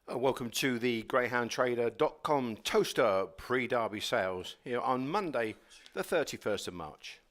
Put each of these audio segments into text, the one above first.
Welcome to the GreyhoundTrader.com Toaster pre-derby sales here on Monday, the 31st of March.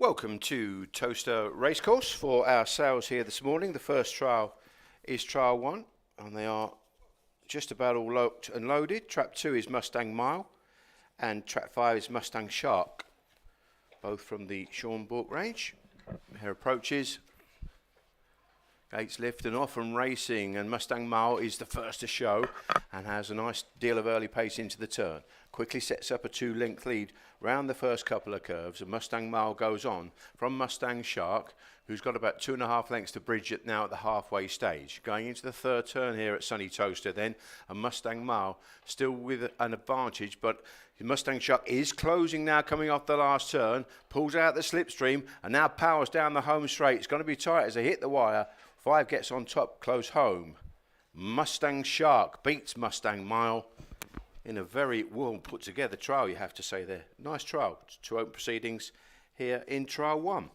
Welcome to Towcester Racecourse for our sales here this morning. The first trial is trial 1, and they are just about all locked and loaded. Trap 2 is Mustang Mile, and Trap 5 is Mustang Shark, both from the Sean Bourke range. Here approaches, gates lift and off and racing, and Mustang Mile is the first to show and has a nice deal of early pace into the turn. Quickly sets up a 2-length lead round the first couple of curves, and Mustang Mile goes on from Mustang Shark, who's got about 2.5 lengths to bridge it now at the halfway stage. Going into the third turn here at Sunny Towcester then, and Mustang Mile still with an advantage, but Mustang Shark is closing now, coming off the last turn, pulls out the slipstream and now powers down the home straight. It's going to be tight as they hit the wire. 5 gets on top, close home. Mustang Shark beats Mustang Mile in a very well put together trial, you have to say there. Nice trial. 2 open proceedings here in trial 1.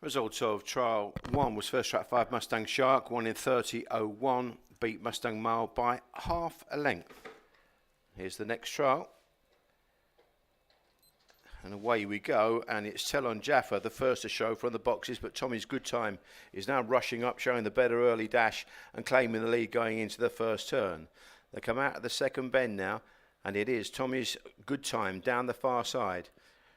Results of trial 1 was first trap 5 Mustang Shark, won in 30.01, beat Mustang Mile by half a length. Here's the next trial. And away we go, and it's Telon Jaffa, the first to show from the boxes, but Tommy's Good Time is now rushing up, showing the better early dash and claiming the lead going into the first turn. They come out of the second bend now, and it is Tommy's Good Time down the far side.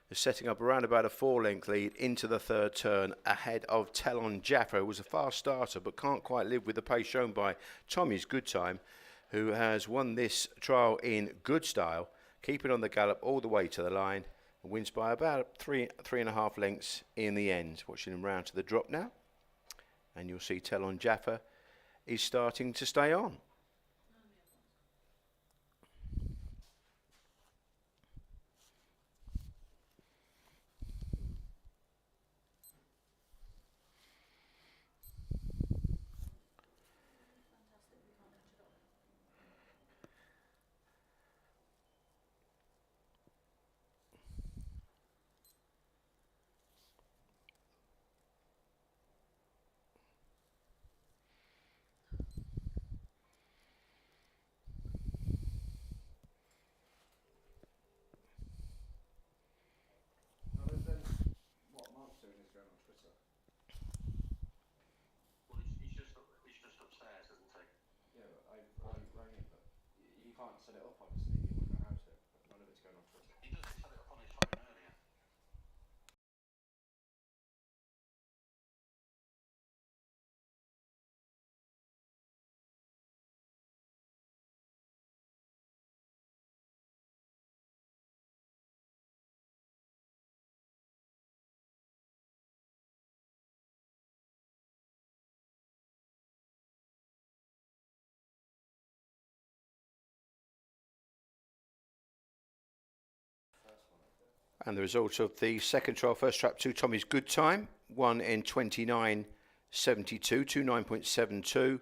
They're setting up around about a 4-length lead into the third turn ahead of Telon Jaffa, who was a fast starter but can't quite live with the pace shown by Tommy's Good Time, who has won this trial in good style, keeping on the gallop all the way to the line, and wins by about 3.5 lengths in the end. Watching him round to the drop now, and you'll see Telon Jaffa is starting to stay on. can't set it up, obviously. You wouldn't know how to. None of it's going on for it. He does set it up on his phone earlier. And the result of the second trial, first trap 2, Tommy's good time, won in 29.72, 29.72,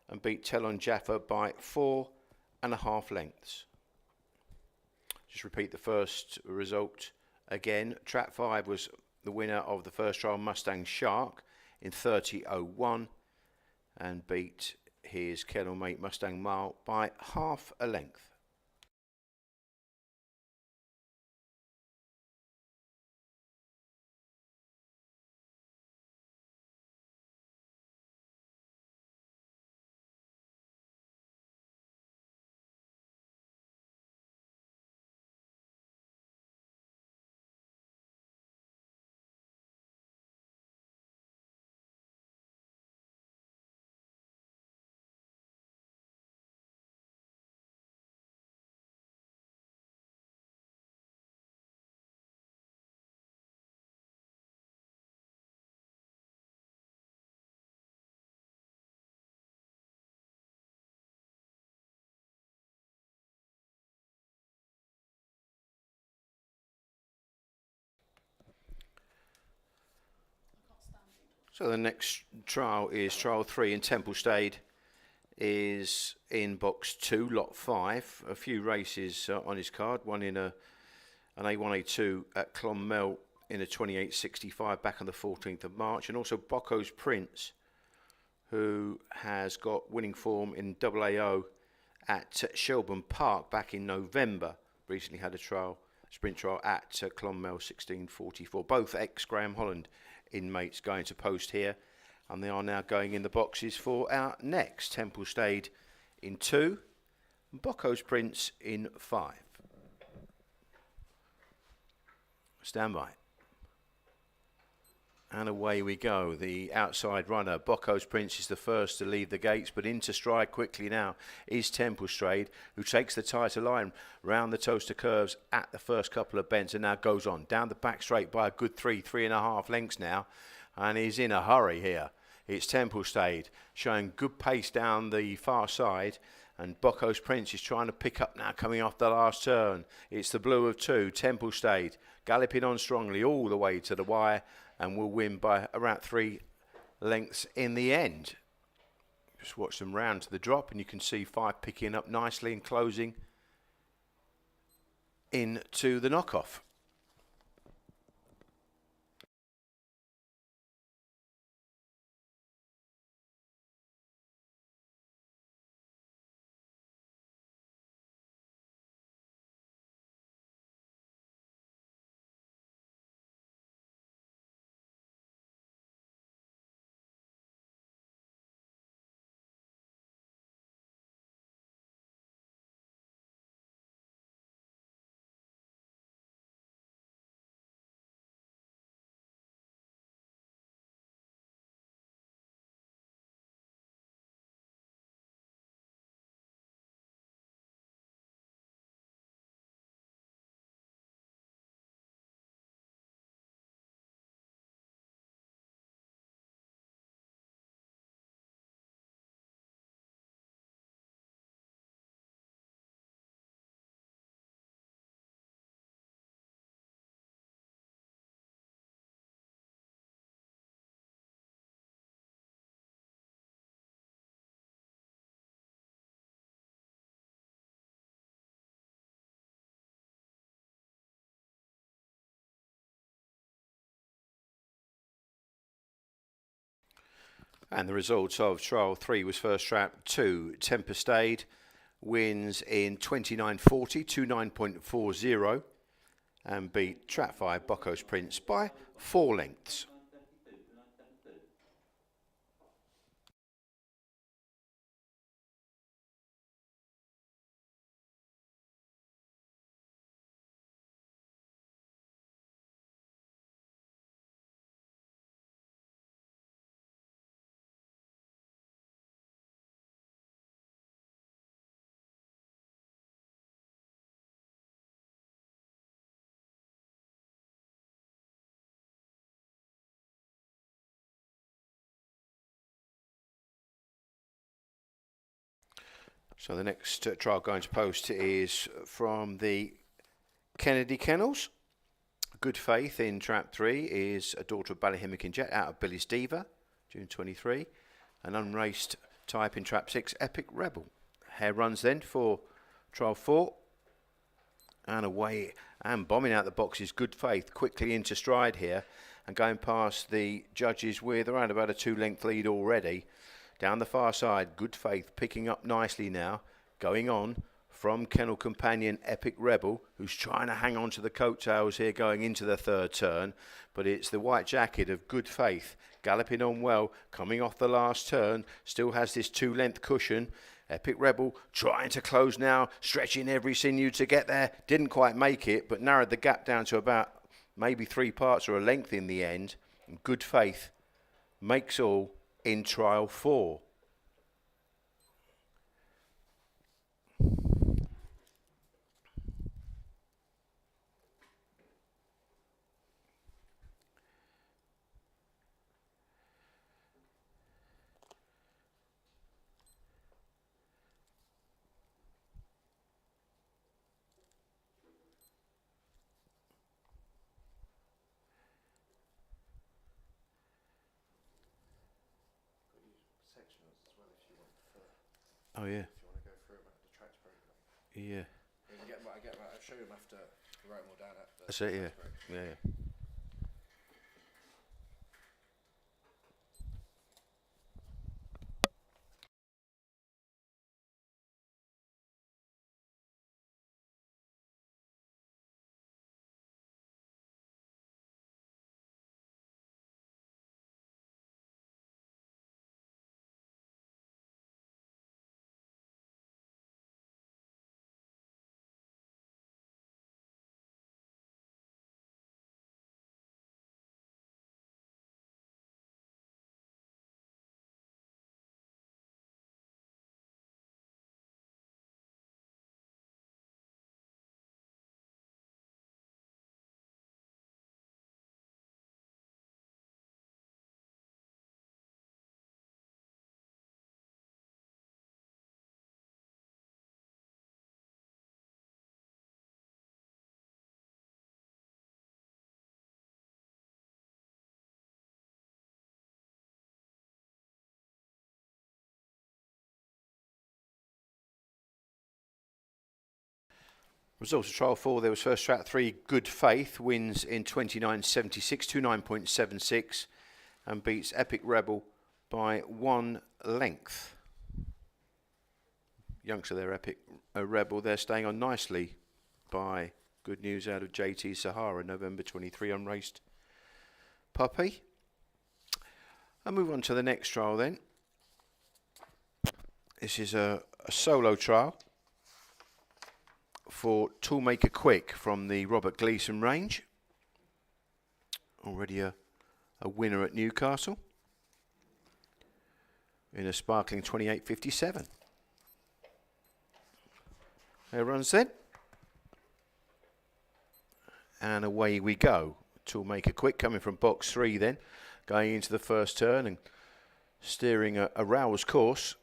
and beat Telon Jaffa by 4.5 lengths. Just repeat the first result again. Trap 5 was the winner of the first trial, Mustang Shark, in 30.01, and beat his kennel mate Mustang Mile by half a length. So the next trial is trial 3 in Templestade, is in box 2, lot 5. A few races on his card. One in an A1A2 at Clonmel in a 28.65 back on the 14th of March, and also Bocco's Prince, who has got winning form in AAO at Shelburne Park back in November. Recently had a trial, sprint trial at Clonmel 16.44. Both ex-Graham Holland inmates going to post here, and they are now going in the boxes for our next Templestade in 2, and Bocco's Prince in 5. Stand by. And away we go. The outside runner, Bocco's Prince, is the first to leave the gates, but into stride quickly now is Templestade, who takes the tighter line round the Towcester curves at the first couple of bends, and now goes on down the back straight by a good 3.5 lengths now, and he's in a hurry here. It's Templestade showing good pace down the far side, and Bocco's Prince is trying to pick up now coming off the last turn. It's the blue of 2, Templestade, galloping on strongly all the way to the wire, and will win by around 3 lengths in the end. Just watch them round to the drop, and you can see 5 picking up nicely and closing into the knockoff. And the results of trial 3 was first trap 2, Templestade, wins in 29.40, 29.40, and beat trap 5, Bocco's Prince, by 4 lengths. So the next trial going to post is from the Kennedy Kennels. Good Faith in trap 3 is a daughter of Ballyhemickin Jet out of Billy's Diva, June 23. An unraced type in trap 6, Epic Rebel. Hare runs then for trial 4. And away and bombing out the boxes, Good Faith quickly into stride here and going past the judges with around about a 2-length lead already. Down the far side, Good Faith picking up nicely now, going on from Kennel Companion Epic Rebel, who's trying to hang on to the coattails here going into the third turn. But it's the white jacket of Good Faith galloping on well, coming off the last turn, still has this 2-length cushion. Epic Rebel trying to close now, stretching every sinew to get there. Didn't quite make it, but narrowed the gap down to about maybe 3 parts or a length in the end. And Good Faith makes all in trial 4. Oh yeah. If you want to go through them at the tracks program. Yeah. I'll show them after we write them all down at the That's it, yeah. tracks program. Yeah, yeah. Results of trial 4, there was first trap 3, Good Faith, wins in 29.76, 29.76, and beats Epic Rebel by 1 length. Youngster there, Epic Rebel, they're staying on nicely by good news out of JT Sahara, November 23, unraced puppy. I'll move on to the next trial then. This is a solo trial for Toolmaker Quick from the Robert Gleeson range. Already a winner at Newcastle in a sparkling 28.57. There runs then. And away we go. Toolmaker Quick coming from box 3 then, going into the first turn and steering a Rouse course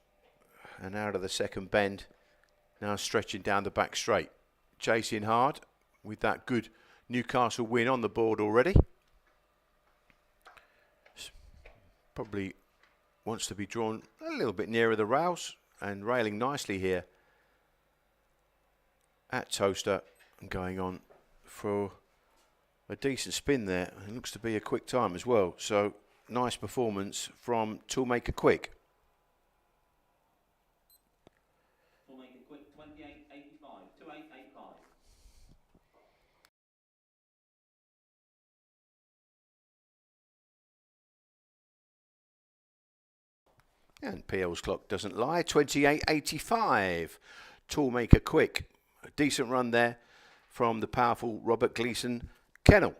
and out of the second bend, now stretching down the back straight. Chasing hard with that good Newcastle win on the board already. Probably wants to be drawn a little bit nearer the Rouse and railing nicely here at Towcester and going on for a decent spin there. It looks to be a quick time as well. So nice performance from Toolmaker Quick. Toolmaker Quick 28.85, 28.85. And PL's clock doesn't lie. 28.85. Toolmaker Quick. A decent run there from the powerful Robert Gleeson kennel.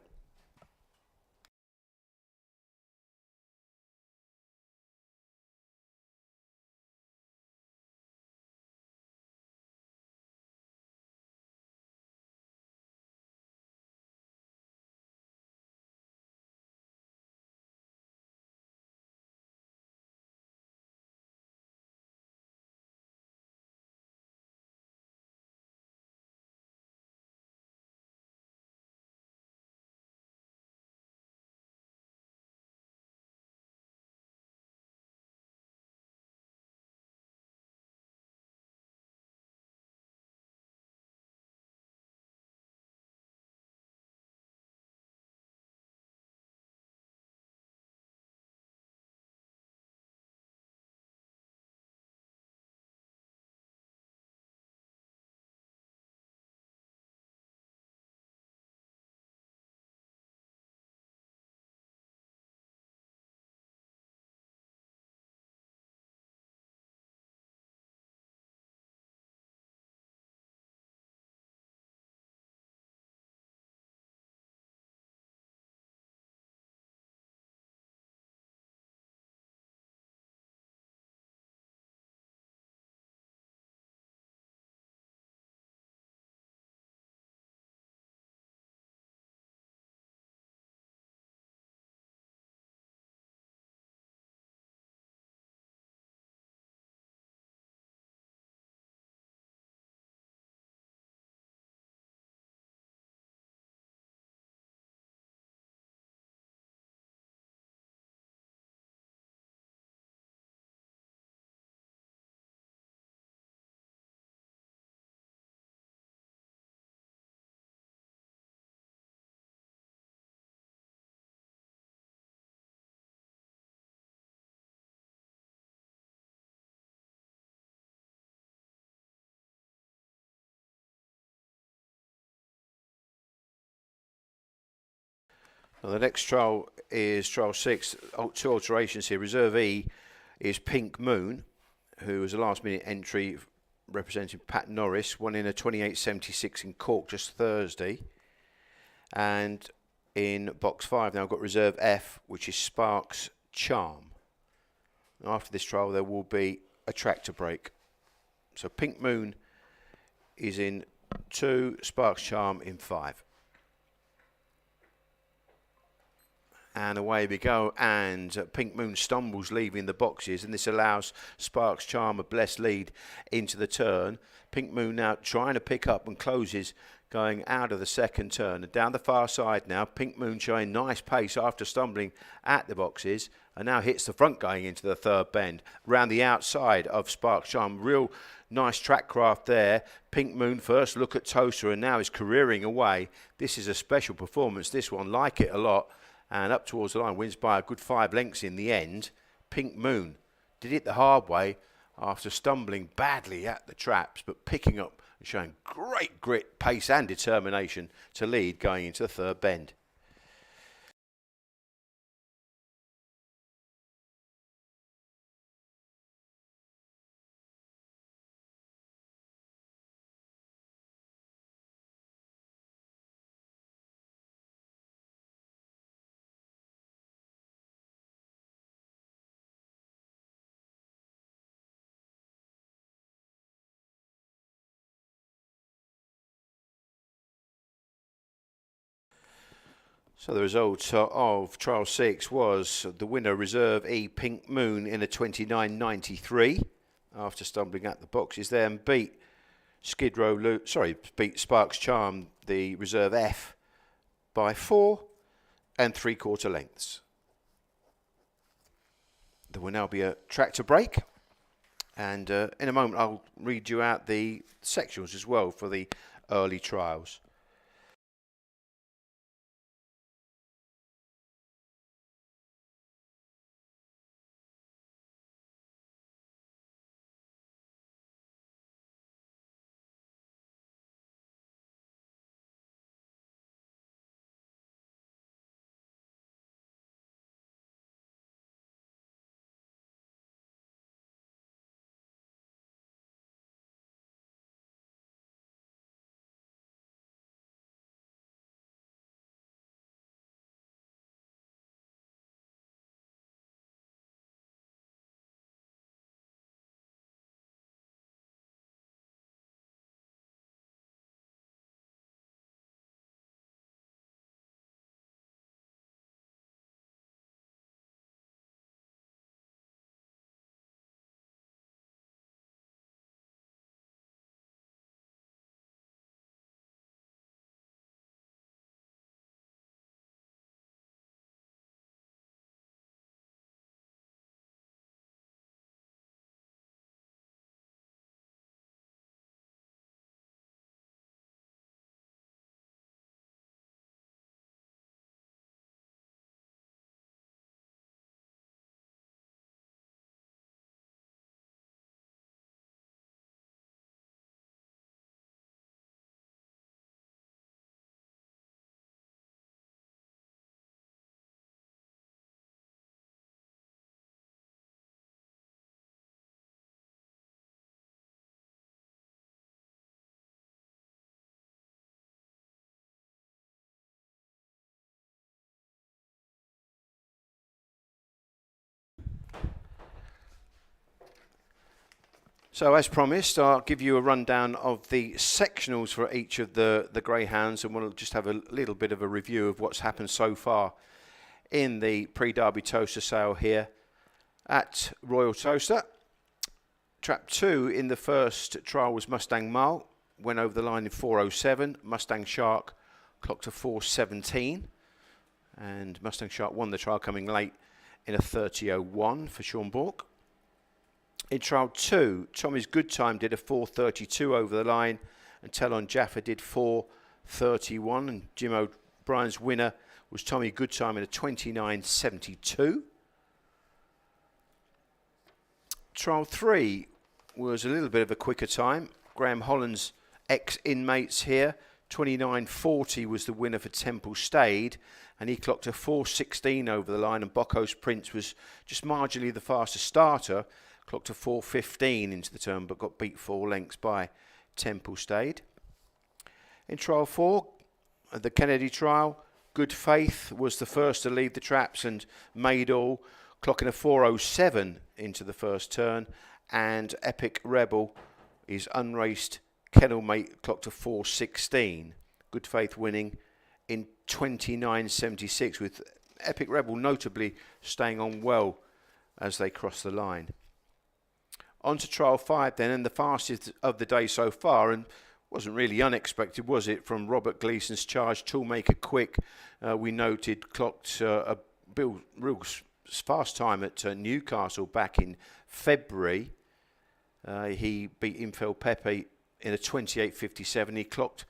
Well, the next trial is trial 6. Two alterations here. Reserve E is Pink Moon, who was a last-minute entry representing Pat Norris, won in a 28.76 in Cork just Thursday. And in box 5 now I've got Reserve F, which is Sparks Charm. After this trial there will be a tractor break. So Pink Moon is in 2, Sparks Charm in 5. And away we go, and Pink Moon stumbles leaving the boxes, and this allows Sparks Charm a blessed lead into the turn. Pink Moon now trying to pick up and closes going out of the second turn. And down the far side now, Pink Moon showing nice pace after stumbling at the boxes, and now hits the front going into the third bend. Round the outside of Sparks Charm, real nice track craft there. Pink Moon first look at Towcester and now is careering away. This is a special performance, this one, like it a lot. And up towards the line, wins by a good 5 lengths in the end. Pink Moon did it the hard way after stumbling badly at the traps, but picking up and showing great grit, pace and determination to lead going into the third bend. So the result of trial 6 was the winner, Reserve E Pink Moon, in a 29.93 after stumbling at the boxes there, and beat beat Sparks Charm, the Reserve F, by 4 3/4 lengths. There will now be a tractor break, and in a moment I'll read you out the sectionals as well for the early trials. So as promised, I'll give you a rundown of the sectionals for each of the Greyhounds, and we'll just have a little bit of a review of what's happened so far in the pre-Derby Towcester sale here at Royal Towcester. Trap 2 in the first trial was Mustang Mile, went over the line in 4:07. Mustang Shark clocked a 4:17, and Mustang Shark won the trial coming late in a 30:01 for Sean Bourke. In trial 2, Tommy's Good Time did a 4:32 over the line, and Telon Jaffa did 4:31, and Jim O'Brien's winner was Tommy Good Time in a 29:72. Trial 3 was a little bit of a quicker time. Graham Holland's ex-inmates here 29.40 was the winner for Temple Stade, and he clocked a 4.16 over the line, and Bocco's Prince was just marginally the faster starter, clocked a 4.15 into the turn, but got beat 4 lengths by Temple Stade. In trial 4, the Kennedy trial, Good Faith was the first to leave the traps and made all, clocking a 4.07 into the first turn, and Epic Rebel, his unraced kennel mate, clocked a 4.16. Good Faith winning in 29.76, with Epic Rebel notably staying on well as they cross the line. On to trial 5 then, and the fastest of the day so far, and wasn't really unexpected, was it, from Robert Gleason's charge, Toolmaker Quick. We noted clocked a real fast time at Newcastle back in February. He beat Infel Pepe in a 28.57. He clocked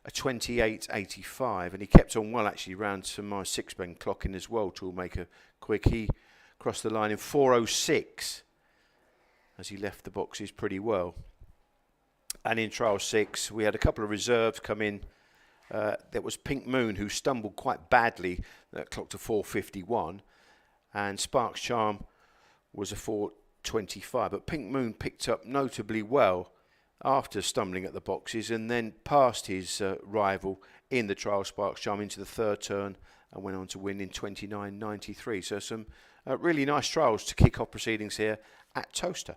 a 28.85, and he kept on well actually round to my 6-ben clocking as well, Toolmaker Quick. He crossed the line in 4.06 as he left the boxes pretty well. And in trial 6, we had a couple of reserves come in. There was Pink Moon, who stumbled quite badly, clocked a 4.51, and Sparks Charm was a 4.25. But Pink Moon picked up notably well after stumbling at the boxes, and then passed his rival in the trial, Sparks Charm, into the third turn and went on to win in 29.93. So some really nice trials to kick off proceedings here at Towcester.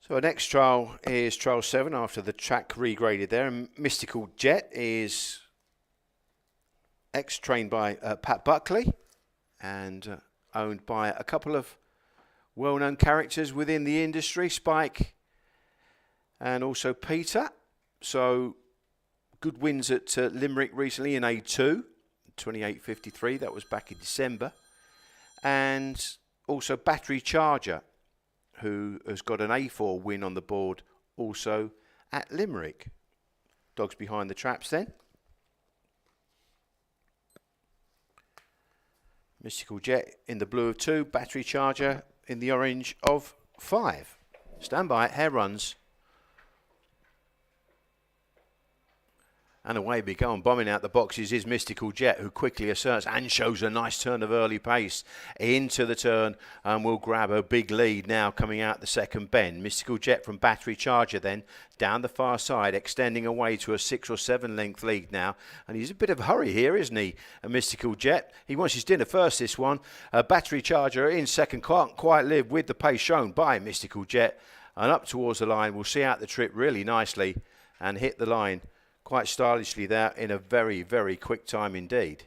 So our next trial is trial 7 after the track regraded there. And Mystical Jet is trained by Pat Buckley and owned by a couple of well-known characters within the industry, Spike and also Peter. So good wins at Limerick recently in A2, 28.53. That was back in December. And also Battery Charger, who has got an A4 win on the board also at Limerick. Dogs behind the traps then. Mystical Jet in the blue of 2, Battery Charger in the orange of 5. Stand by, hair runs. And away we go, and bombing out the boxes is Mystical Jet, who quickly asserts and shows a nice turn of early pace into the turn, and will grab a big lead now coming out the second bend. Mystical Jet from Battery Charger then down the far side, extending away to a 6 or 7 length lead now, and he's a bit of a hurry here, isn't he? A Mystical Jet, he wants his dinner first, this one. Battery Charger in second, can't quite live with the pace shown by Mystical Jet, and up towards the line. Will see out the trip really nicely and hit the line quite stylishly there in a very, very quick time indeed.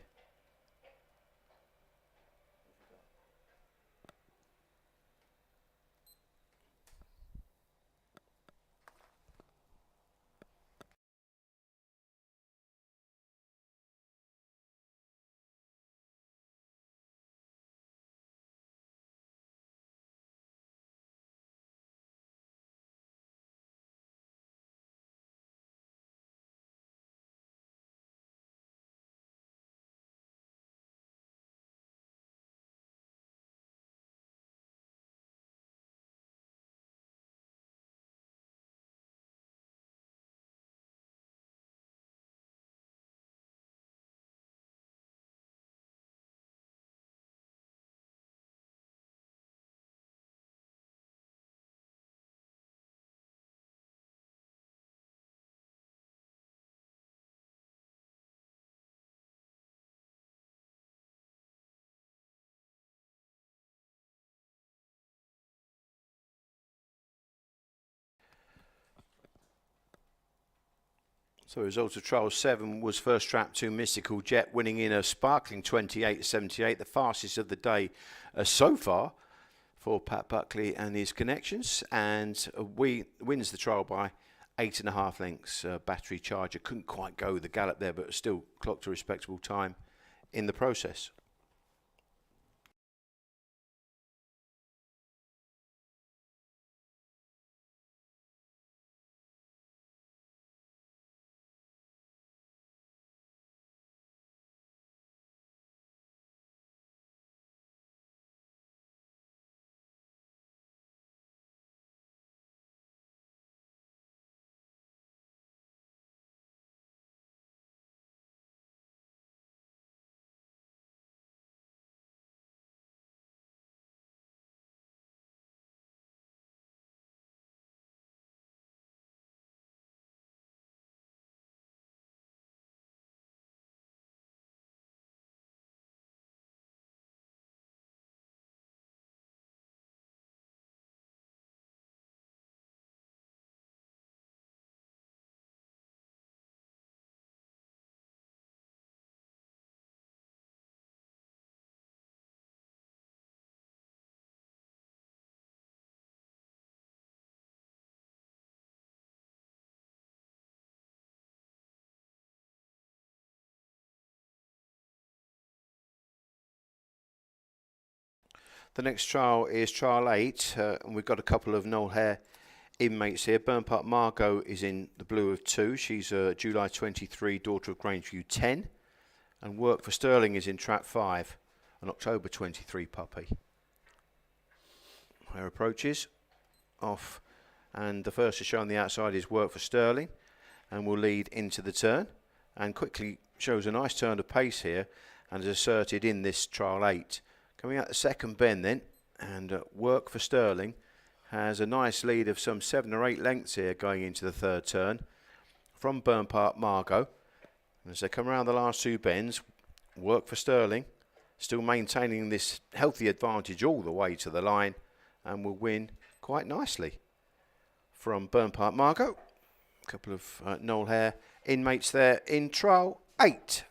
So the result of trial 7 was first trap to Mystical Jet, winning in a sparkling 28.78, the fastest of the day so far for Pat Buckley and his connections, and wins the trial by 8.5 lengths. Battery Charger couldn't quite go the gallop there, but still clocked a respectable time in the process. The next trial is trial 8, and we've got a couple of Noel Hare inmates here. Burnpark Margot is in the blue of 2. She's a July 23 daughter of Grangeview 10. And Work for Sterling is in trap 5, an October 23 puppy. Her approaches off, and the first to show on the outside is Work for Sterling, and will lead into the turn, and quickly shows a nice turn of pace here, and is asserted in this trial 8. Coming out the second bend then, and Work for Sterling has a nice lead of some 7 or 8 lengths here going into the third turn from Burnpark Margot. And as they come around the last 2 bends, Work for Sterling still maintaining this healthy advantage all the way to the line, and will win quite nicely. from Burn Park Margot. A couple of Noel Hare inmates there in trial 8.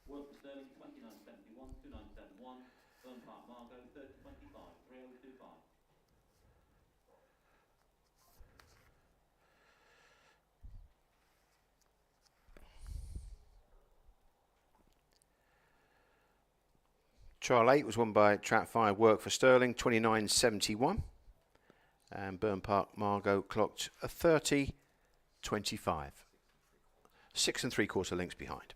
Work for Sterling 2971, 2971. Burn Park Margot 3025, 3025. Trial 8 was won by Trap 5 Work for Sterling 2971. And Burn Park Margot clocked a 30.25. 6 3/4 lengths behind.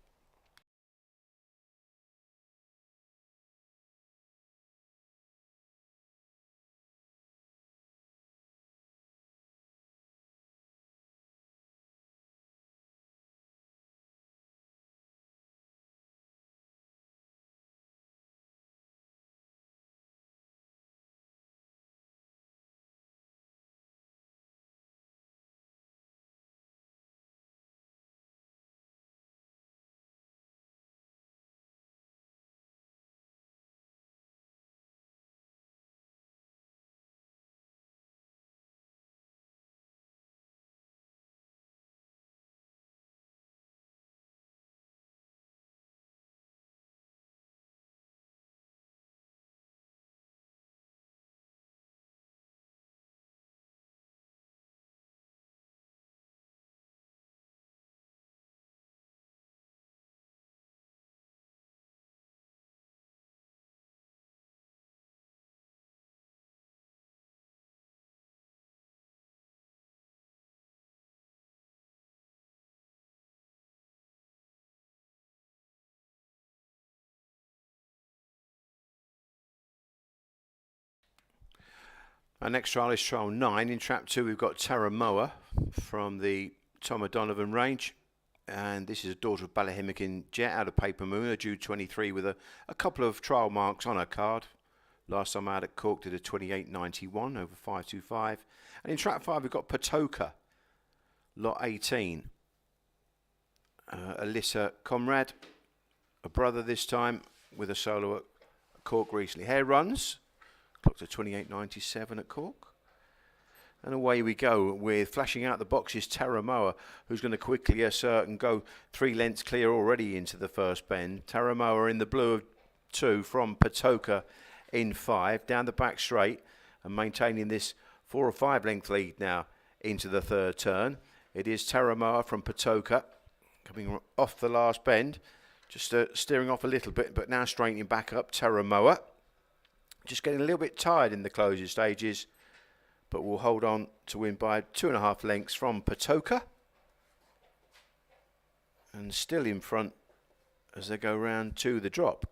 Our next trial is trial 9. In trap 2 we've got Taramoa from the Tom O'Donovan range. And this is a daughter of Ballahimmakin Jet out of Paper Moon, a Jude 23 with a couple of trial marks on her card. Last time out at Cork did a 28.91 over 5.25. And in trap 5 we've got Patoka, lot 18. Alyssa Comrade, a brother this time, with a solo at Cork recently. Hare runs. Clocked a 28.97 at Cork. And away we go with flashing out the boxes Taramoa, who's going to quickly assert and go 3 lengths clear already into the first bend. Taramoa in the blue of 2 from Patoka in 5, down the back straight and maintaining this 4 or 5 length lead now into the third turn. It is Taramoa from Patoka coming off the last bend, just steering off a little bit, but now straightening back up. Taramoa just getting a little bit tired in the closing stages, but will hold on to win by 2.5 lengths from Patoka. And still in front as they go round to the drop.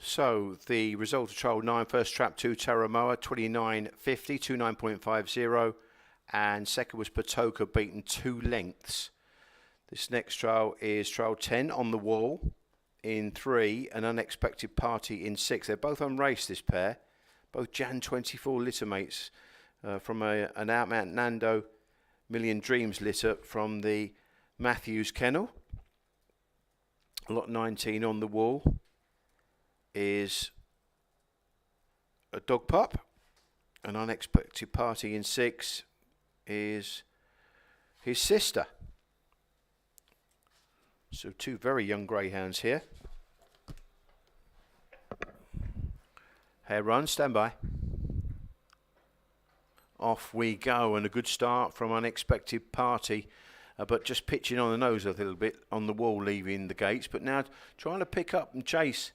So the result of trial 9, first trap 2, Terramoa, 29.50, 29.50, and second was Patoka, beaten 2 lengths. This next trial is trial 10, On the Wall in 3, An Unexpected Party in 6. They're both unraced, this pair. Both Jan 24 litter mates from an Outmount Nando Million Dreams litter from the Matthews kennel. Lot 19, On the Wall, is a dog pup. An Unexpected Party in 6 is his sister. So 2 very young greyhounds here. Hair run, stand by. Off we go, and a good start from Unexpected Party, but just pitching on the nose a little bit On the Wall, leaving the gates, but now trying to pick up and chase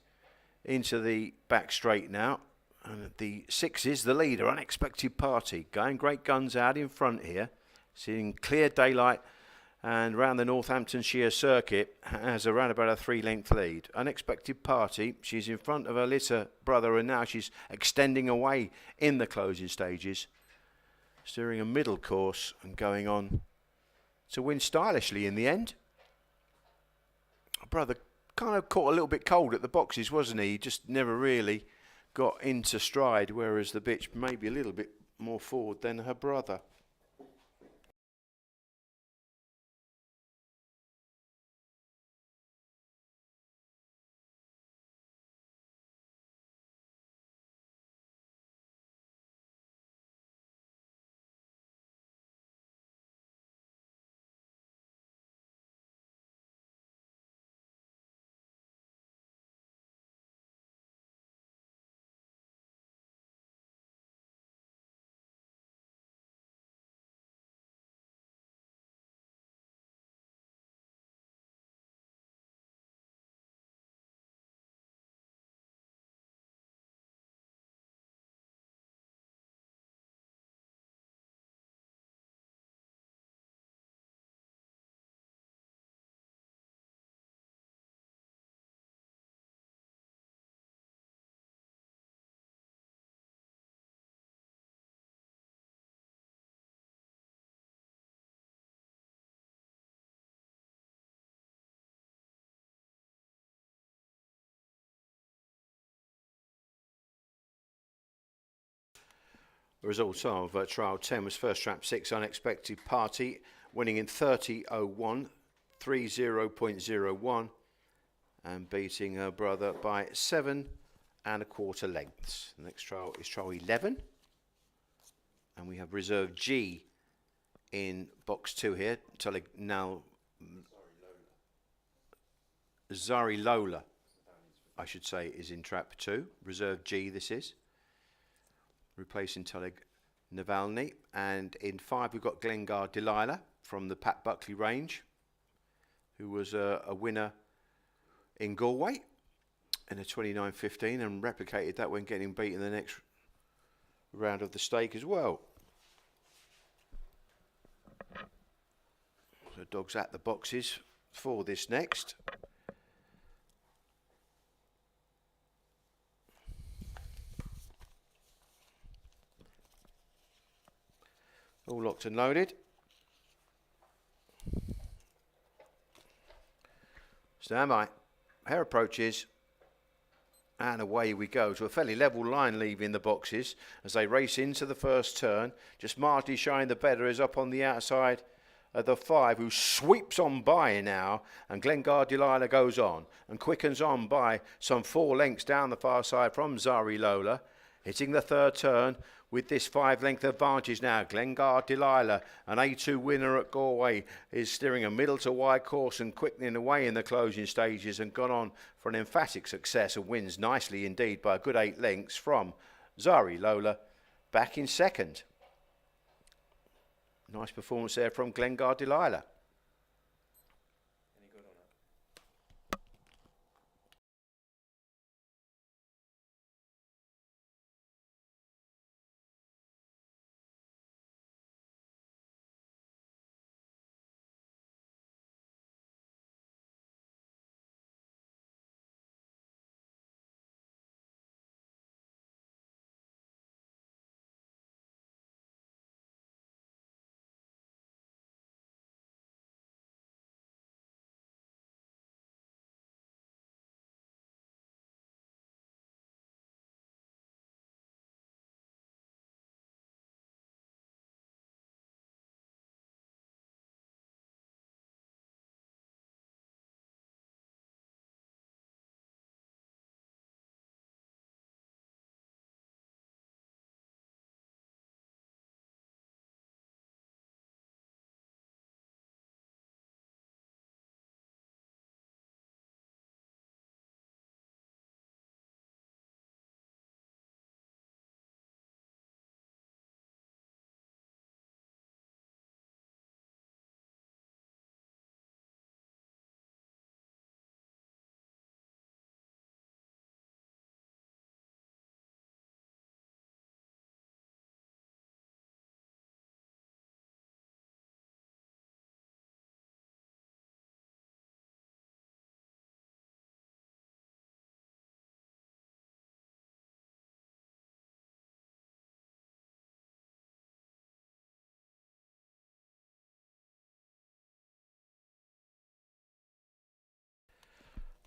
into the back straight now. And the 6 is the leader, Unexpected Party, going great guns out in front here, seeing clear daylight, and round the Northamptonshire circuit has around about a 3-length lead. Unexpected Party, she's in front of her litter brother, and now she's extending away in the closing stages, steering a middle course and going on to win stylishly in the end. Her brother kind of caught a little bit cold at the boxes, wasn't he? He just never really got into stride, whereas the bitch maybe a little bit more forward than her brother. The result of trial 10 was first trap 6, Unexpected Party, winning in 30.01, 30.01, and beating her brother by 7.25 lengths. The next trial is trial 11, and we have reserve G in box 2 here. Zari Lola, I should say, is in trap 2. Reserve G, this is. Replacing Tullig Navalny. And in 5 we've got Glengar Delilah from the Pat Buckley range, who was a winner in Galway in a 29.15 and replicated that when getting beat in the next round of the stake as well. So dogs at the boxes for this next. All locked and loaded. Stand by. Hare approaches. And away we go to a fairly level line, leaving the boxes as they race into the first turn. Just marginally showing the better is up on the outside of the 5, who sweeps on by now. And Glengar Delilah goes on and quickens on by some 4 lengths down the far side from Zari Lola. Hitting the third turn with this 5-length advantage now. Glengar Delilah, an A2 winner at Galway, is steering a middle to wide course and quickening away in the closing stages, and gone on for an emphatic success and wins nicely indeed by a good 8 lengths from Zari Lola, back in second. Nice performance there from Glengar Delilah.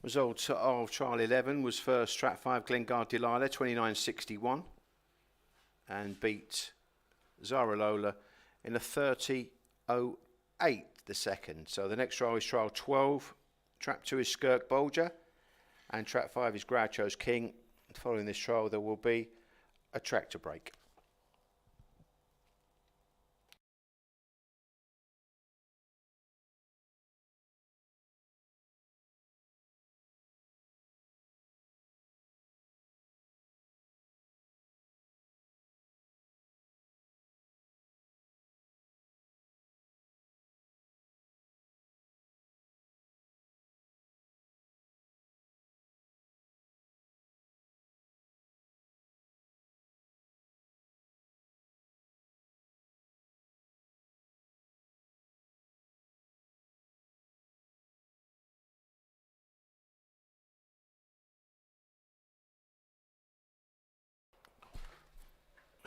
Result of trial 11 was first track 5 Glengarde Delilah 29.61 and beat Zara Lola in a 30.08 the second. So the next trial is trial 12. Trap 2 is Skirk Bolger and trap 5 is Groucho's King. Following this trial there will be a tractor break.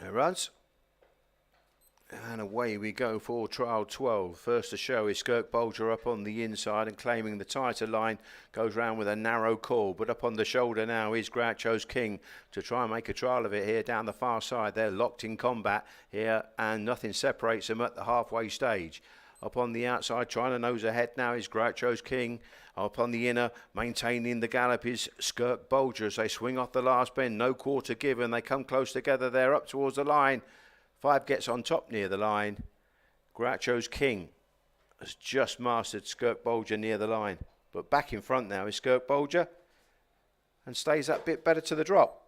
There runs. And away we go for trial 12. First to show is Skirk Bolger up on the inside and claiming the tighter line. Goes round with a narrow call, but up on the shoulder now is Groucho's King to try and make a trial of it here down the far side. They're locked in combat here and nothing separates them at the halfway stage. Up on the outside, trying to nose ahead now is Groucho's King. Up on the inner, maintaining the gallop is Skirk Bolger as they swing off the last bend. No quarter given. They come close together. They're up towards the line. 5 gets on top near the line. Groucho's King has just mastered Skirk Bolger near the line. But back in front now is Skirk Bolger and stays that bit better to the drop.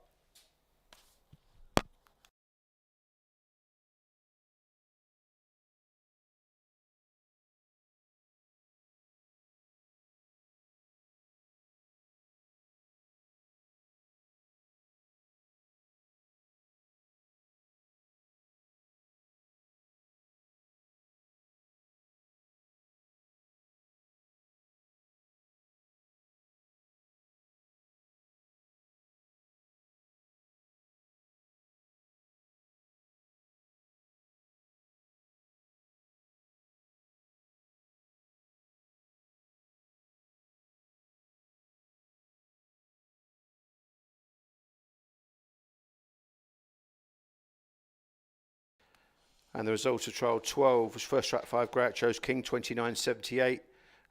And the result of trial 12 was first track 5 Groucho's King 29.78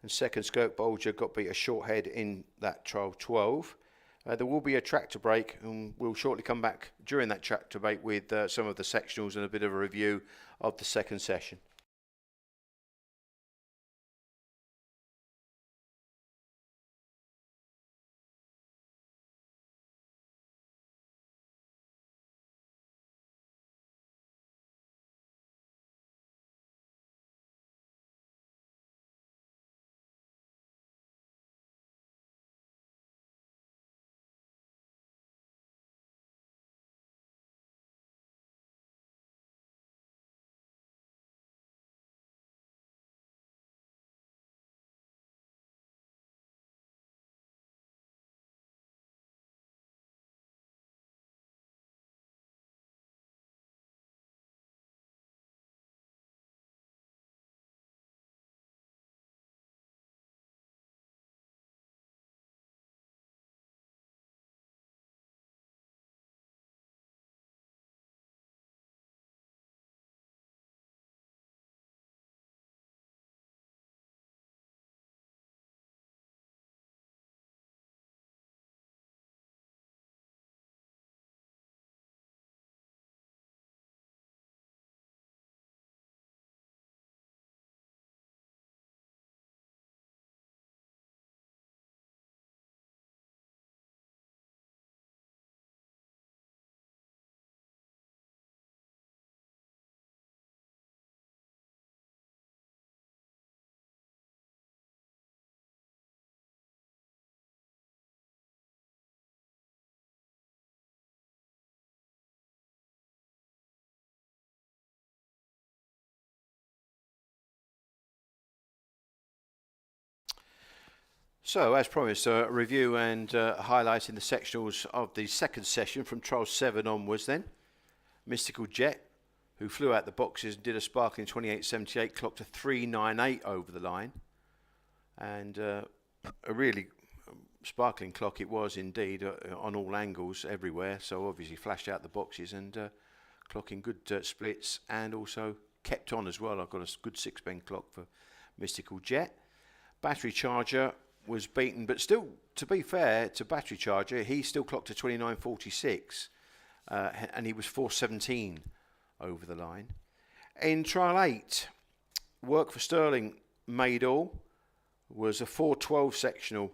and second Skirk Bolger got beat a short head in that trial 12. There will be a tractor break and we'll shortly come back during that tractor break with some of the sectionals and a bit of a review of the second session. So, as promised, a review and highlighting the sectionals of the second session from trial 7 onwards then. Mystical Jet, who flew out the boxes and did a sparkling 28.78, clocked a 3.98 over the line. And a really sparkling clock it was indeed, on all angles, everywhere. So obviously flashed out the boxes and clocking good splits, and also kept on as well. I've got a good 6 pen clock for Mystical Jet. Battery Charger was beaten, but still, to be fair to Battery Charger, he still clocked a 29.46, and he was 4.17 over the line. In trial 8, Work for Sterling made all, was a 4.12 sectional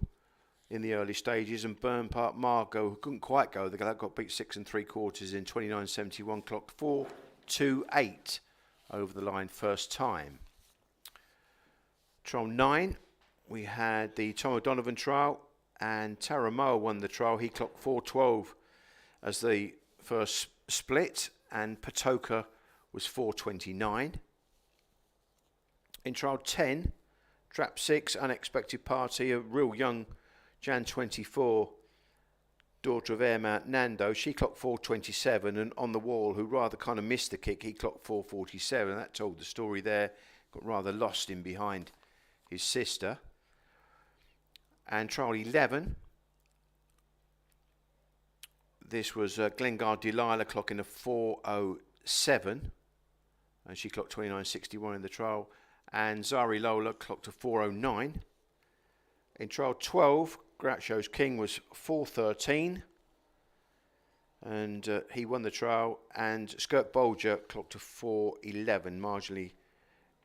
in the early stages, and Burn Park Margot, who couldn't quite go, they got beat 6 3/4 in 29.71, clocked 4.28 over the line first time. Trial 9, we had the Tom O'Donovan trial, and Taramoa won the trial. He clocked 4.12 as the first split, and Patoka was 4.29. In trial 10, Trap 6, Unexpected Party, a real young Jan 24, daughter of Airmount Nando. She clocked 4.27, and On the Wall, who rather kind of missed the kick, he clocked 4.47. That told the story there. Got rather lost in behind his sister. And trial 11, this was Glengar Delilah clocking a 4.07, and she clocked 29.61 in the trial. And Zari Lola clocked a 4.09. In trial 12, Groucho's King was 4.13, and he won the trial. And Skirk Bolger clocked a 4.11, marginally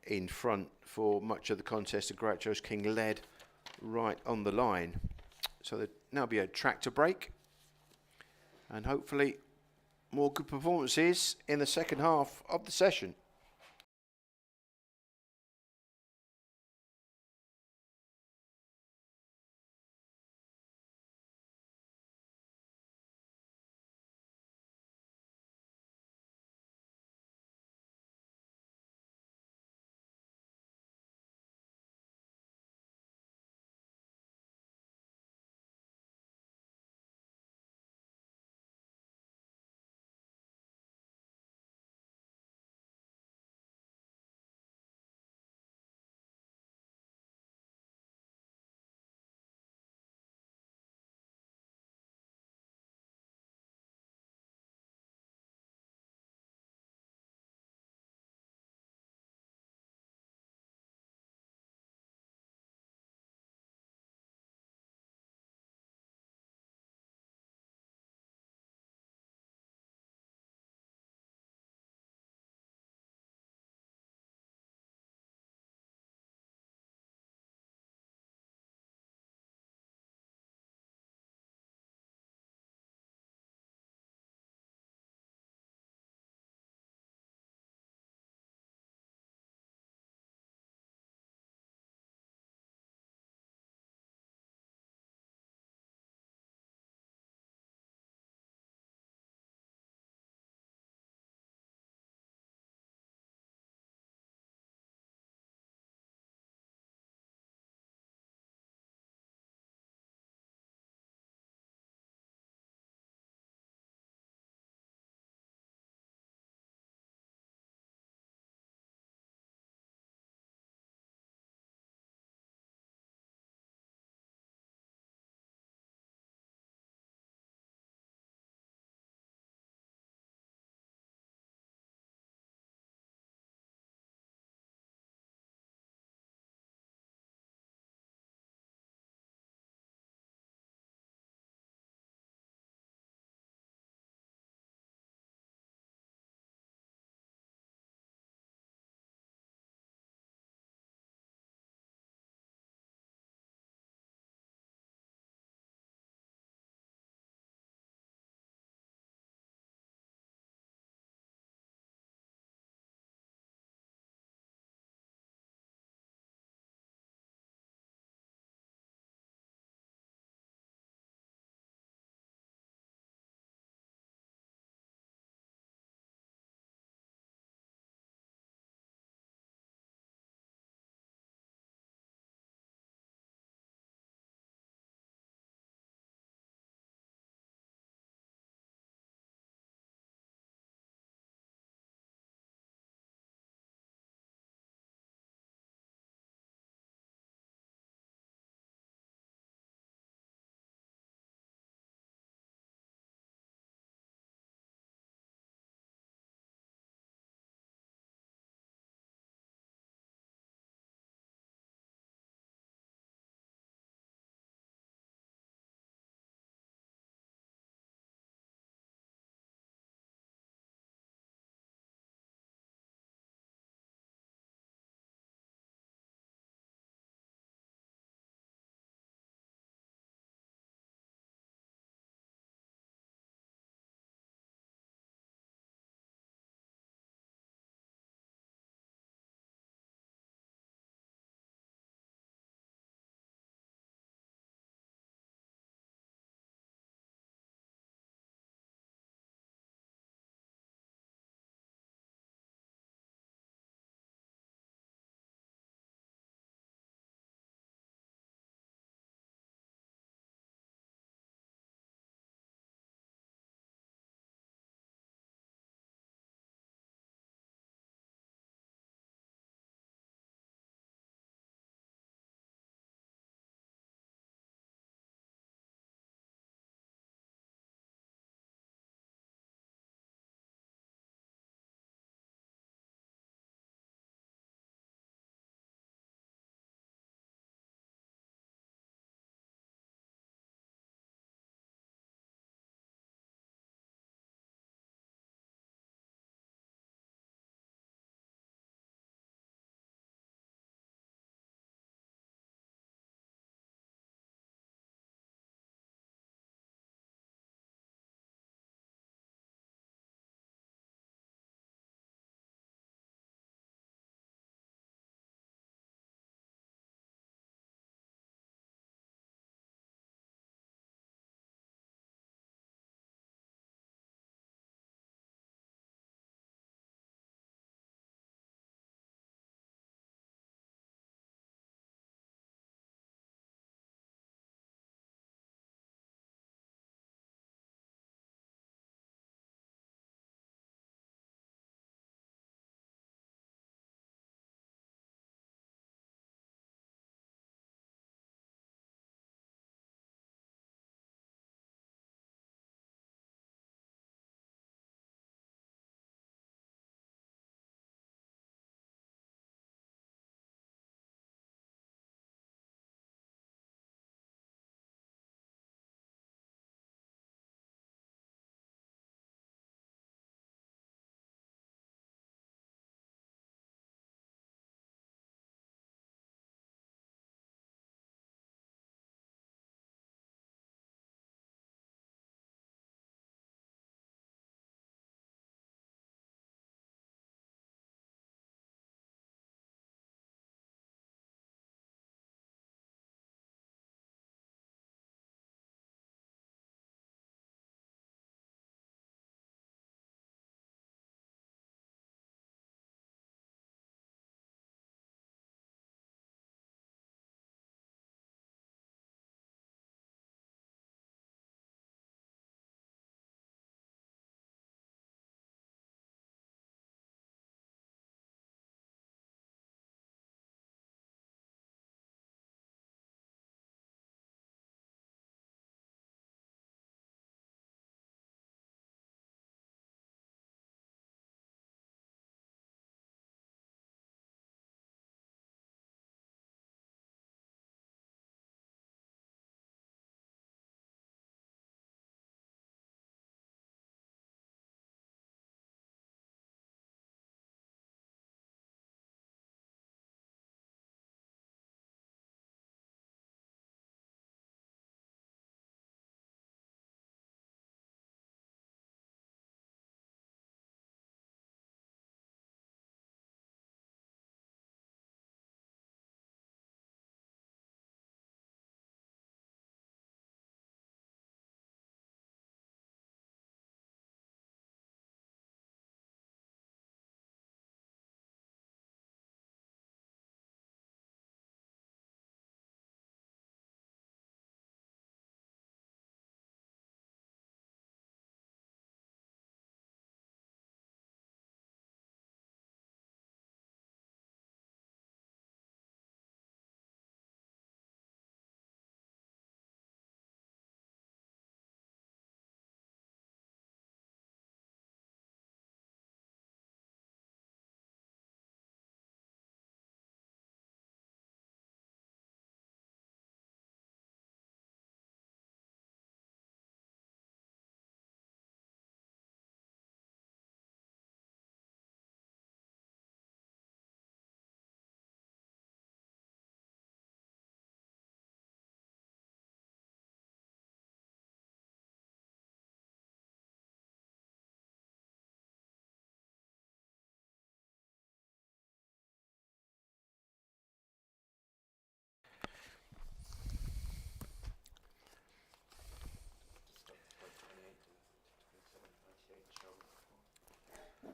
in front for much of the contest. And Groucho's King led right on the line. So there'll now be a tractor break, and hopefully more good performances in the second half of the session.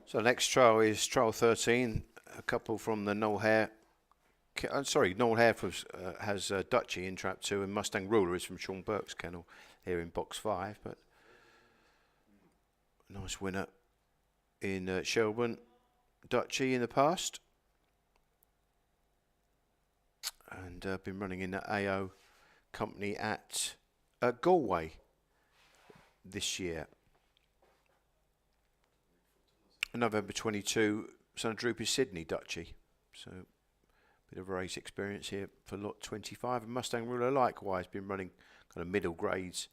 So next trial is trial 13. A couple from the Noel Hare. Noel Hare has Dutchy in trap 2, and Mustang Ruler is from Sean Burke's kennel here in box 5. But nice winner in Shelburne. Dutchy in the past. And been running in the AO company at Galway this year. November 22, son of Droopy Sydney, Dutchy. So, bit of race experience here for lot 25. And Mustang Ruler likewise been running kind of middle grades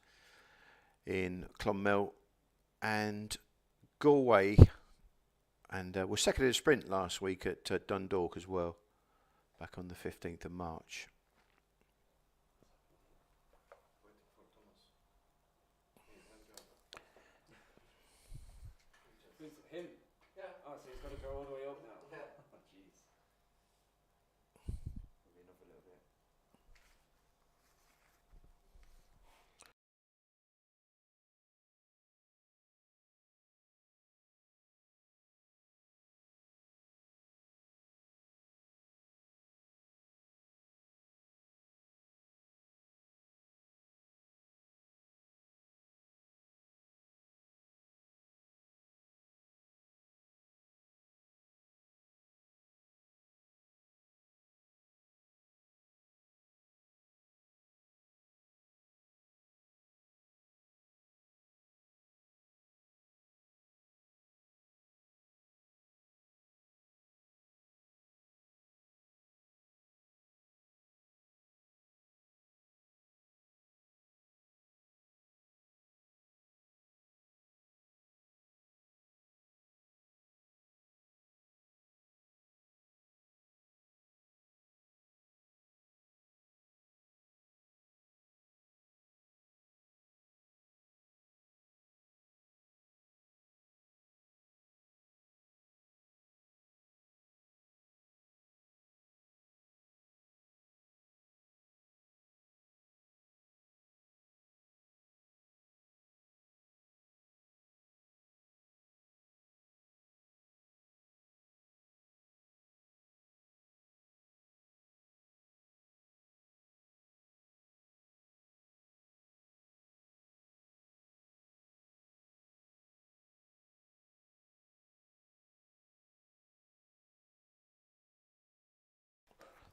in Clonmel and Galway. And was second in the sprint last week at Dundalk as well, back on the 15th of March. Him? Yeah. Oh, so he's got to go all the way up now? Yeah. Oh, jeez. Maybe enough a little bit.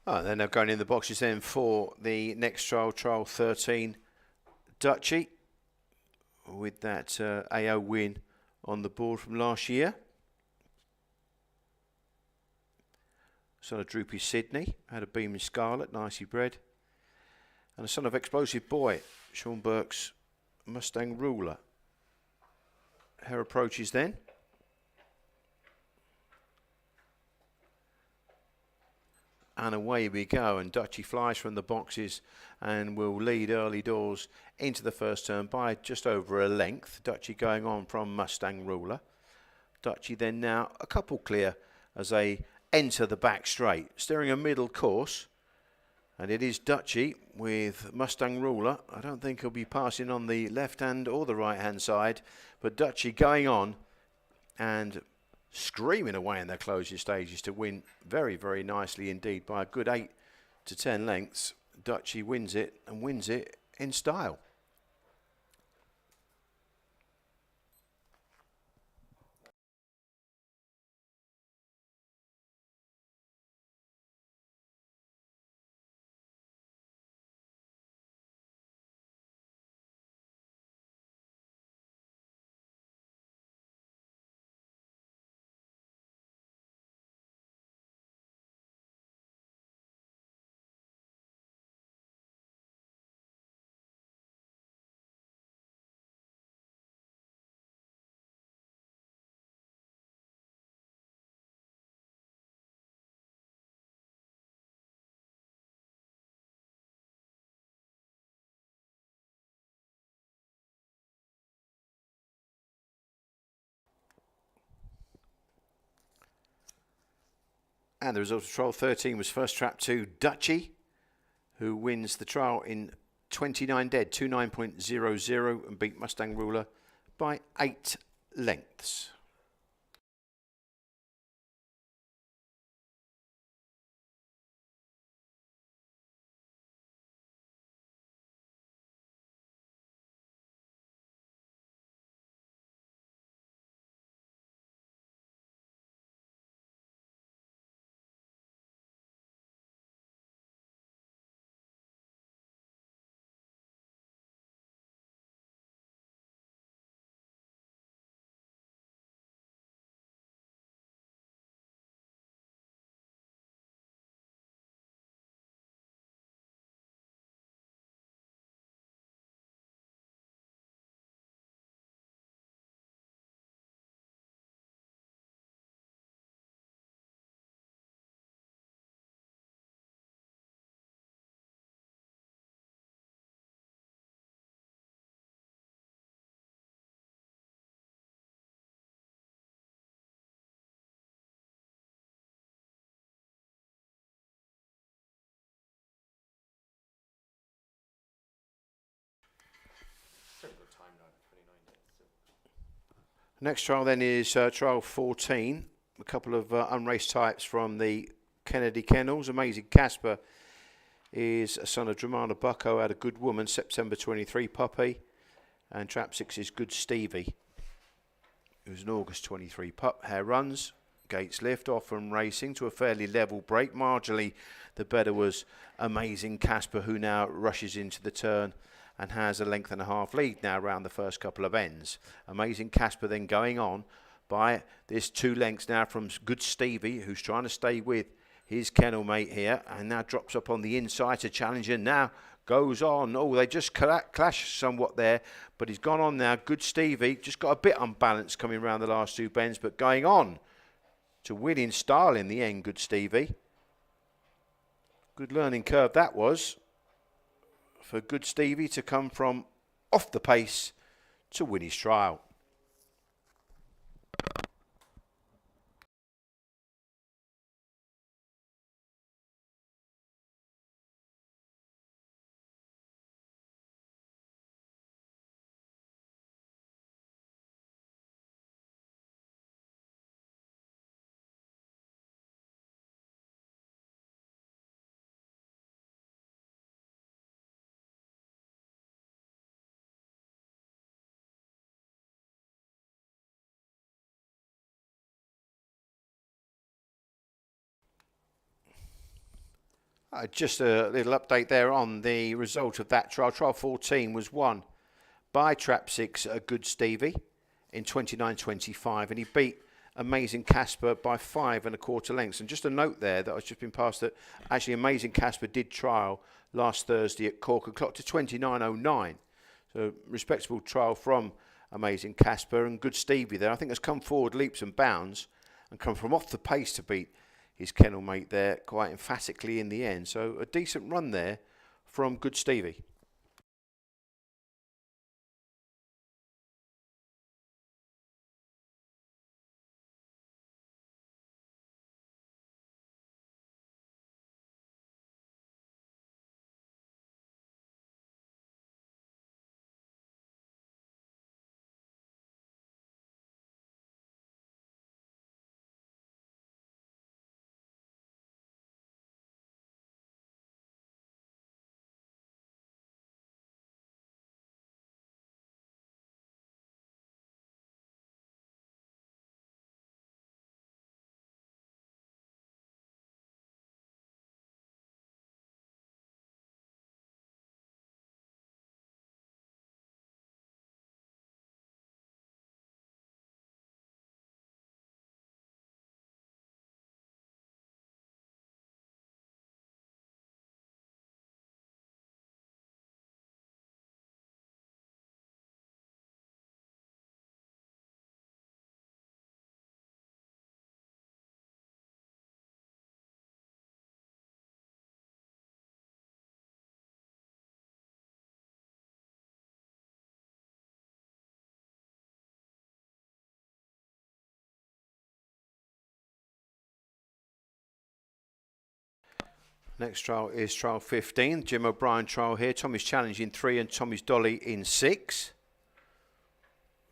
Oh, then they're going in the boxes then for the next trial, trial 13, Dutchy, with that AO win on the board from last year. Son of Droopy Sydney, had a beam in scarlet, nicely bred. And a son of Explosive Boy, Sean Burke's Mustang Ruler. Her approaches then. And away we go, and Dutchy flies from the boxes and will lead early doors into the first turn by just over a length. Dutchy going on from Mustang Ruler. Dutchy then now a couple clear as they enter the back straight, steering a middle course. And it is Dutchy with Mustang Ruler. I don't think he'll be passing on the left hand or the right hand side, but Dutchy going on and screaming away in their closing stages to win very, very nicely indeed by a good 8 to 10 lengths. Dutchy wins it and wins it in style. And the result of trial 13 was first trap to Dutchy, who wins the trial in 29 dead, 29.00, and beat Mustang Ruler by 8 lengths. Next trial then is trial 14. A couple of unraced types from the Kennedy Kennels. Amazing Casper is a son of Dramana Bucko, had a Good Woman, September 23 puppy. And trap 6 is Good Stevie, who's an August 23 pup. Hare runs, gates lift off from racing to a fairly level break. Marginally the better was Amazing Casper, who now rushes into the turn and has a length and a half lead now around the first couple of ends. Amazing Casper then going on by this 2 lengths now from Good Stevie, who's trying to stay with his kennel mate here, and now drops up on the inside to Challenger. Now goes on. Oh, they just clash somewhat there, but he's gone on now. Good Stevie just got a bit unbalanced coming around the last 2 bends, but going on to win in style in the end. Good Stevie. Good learning curve that was for Good Stevie to come from off the pace to win his trial. Just a little update there on the result of that trial. Trial 14 was won by trap 6, a Good Stevie, in 29.25, and he beat Amazing Casper by 5 1/4 lengths. And just a note there that I was just been passed that actually Amazing Casper did trial last Thursday at Cork and clocked to 29.09. So respectable trial from Amazing Casper, and Good Stevie there I think has come forward leaps and bounds and come from off the pace to beat his kennel mate there quite emphatically in the end. So a decent run there from Good Stevie. Next trial is trial 15, Jim O'Brien trial here. Tommy's Challenge in 3 and Tommy's Dolly in 6.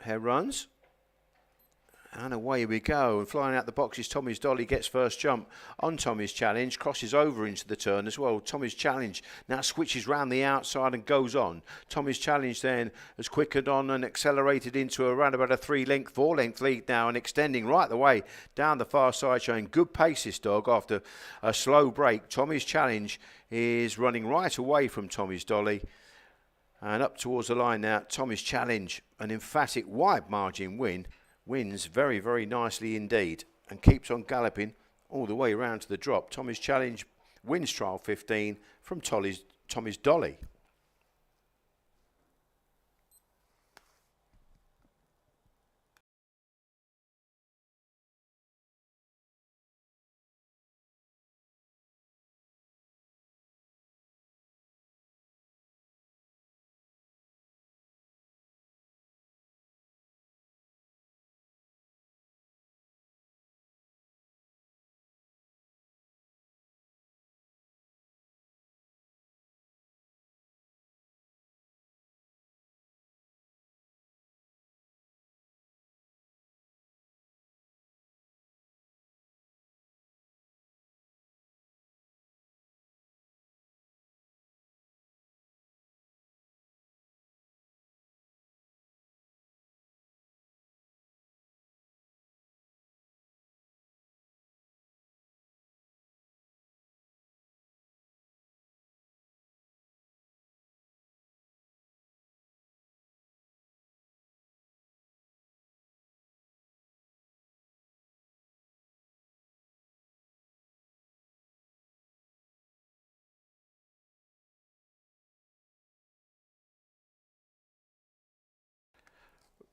Hare runs. And away we go. And flying out the boxes, Tommy's Dolly gets first jump on Tommy's Challenge, crosses over into the turn as well. Tommy's Challenge now switches round the outside and goes on. Tommy's Challenge then has quickened on and accelerated into around about a 3-length, 4-length lead now, and extending right the way down the far side, showing good pace this dog after a slow break. Tommy's Challenge is running right away from Tommy's Dolly. And up towards the line now, Tommy's Challenge, an emphatic wide margin win. Wins very, very nicely indeed and keeps on galloping all the way around to the drop. Tommy's Challenge wins trial 15 from Tommy's Dolly.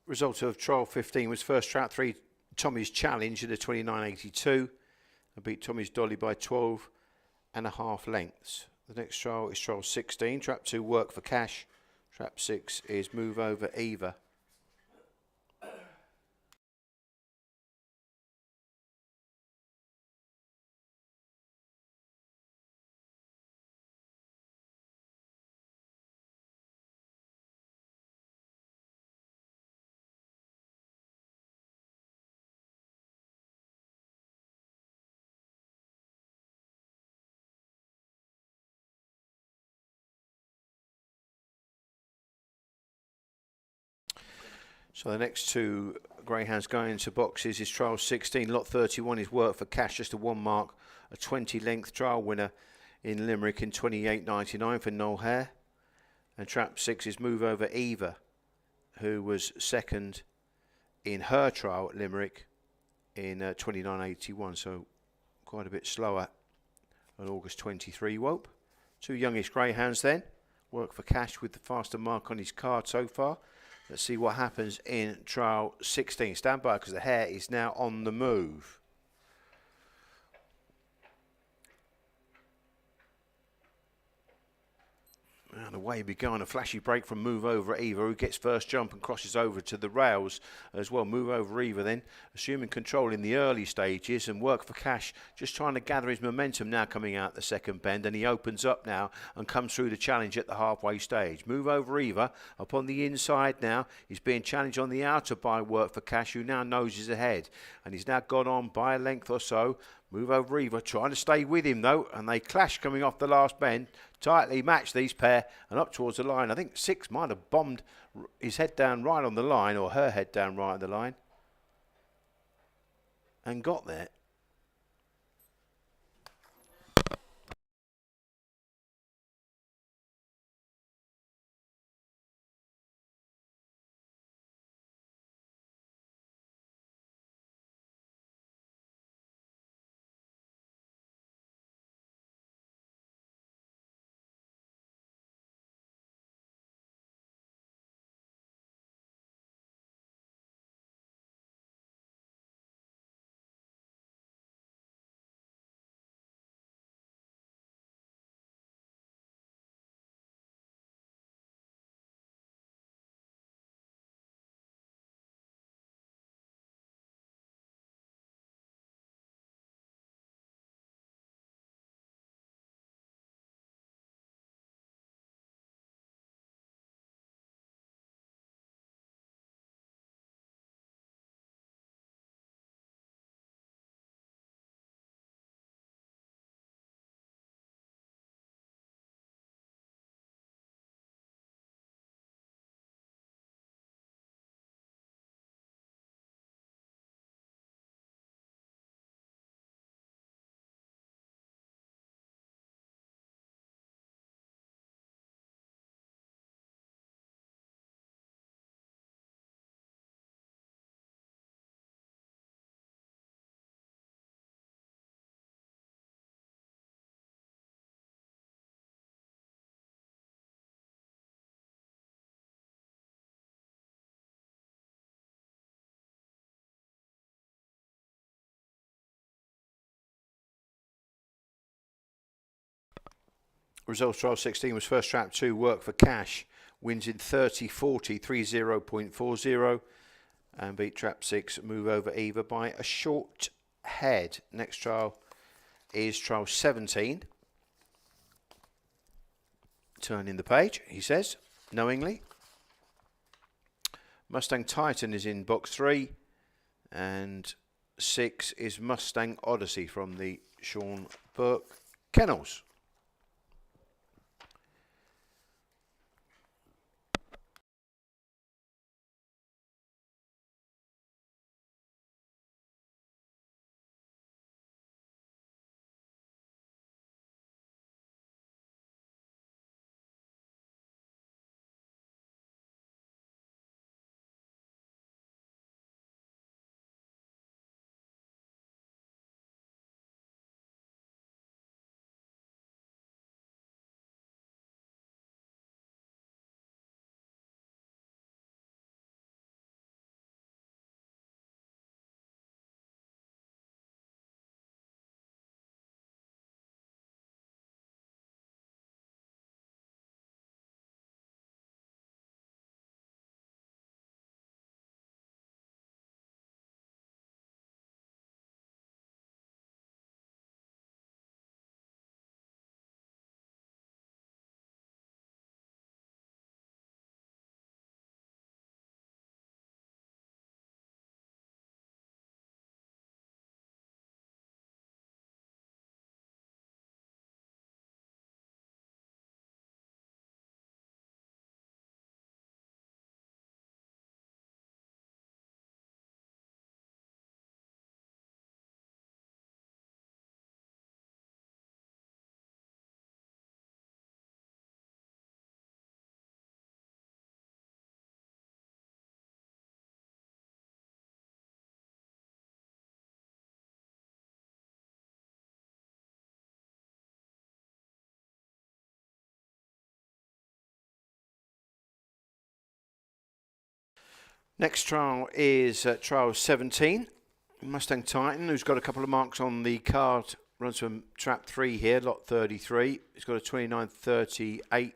Result of trial 15 was first trap 3, Tommy's Challenge in the 29.82. I beat Tommy's Dolly by 12.5 lengths. The next trial is trial 16. Trap 2, Work for Cash. Trap 6 is Move Over Eva. So the next two greyhounds going into boxes is trial 16. Lot 31 is Work for Cash, just a 1 mark, a 20 length trial winner in Limerick in 28.99 for Noel Hare. And trap 6 is Move Over Eva, who was second in her trial at Limerick in 29.81, so quite a bit slower at August 23 Wope. Two youngish greyhounds then. Work for Cash with the faster mark on his card so far. Let's see what happens in trial 16. Stand by because the hare is now on the move. And away we go on a flashy break from Move Over Eva, who gets first jump and crosses over to the rails as well. Move Over Eva then, assuming control in the early stages, and Work for Cash just trying to gather his momentum now coming out the second bend, and he opens up now and comes through the challenge at the halfway stage. Move Over Eva up on the inside now. He's being challenged on the outer by Work for Cash, who now noses ahead, and he's now gone on by a length or so. Move Over Eva trying to stay with him though, and they clash coming off the last bend. Tightly match these pair and up towards the line. I think 6 might have bombed his head down right on the line, or her head down right on the line, and got there. Results trial 16 was first trap 2, Work for Cash, wins in 30.40, 30.40, and beat trap 6, Move Over Eva by a short head. Next trial is trial 17. Turning the page, he says, knowingly. Mustang Titan is in box 3, and 6 is Mustang Odyssey from the Sean Burke Kennels. Next trial is trial 17. Mustang Titan, who's got a couple of marks on the card, runs from trap 3 here, lot 33. He's got a 29.38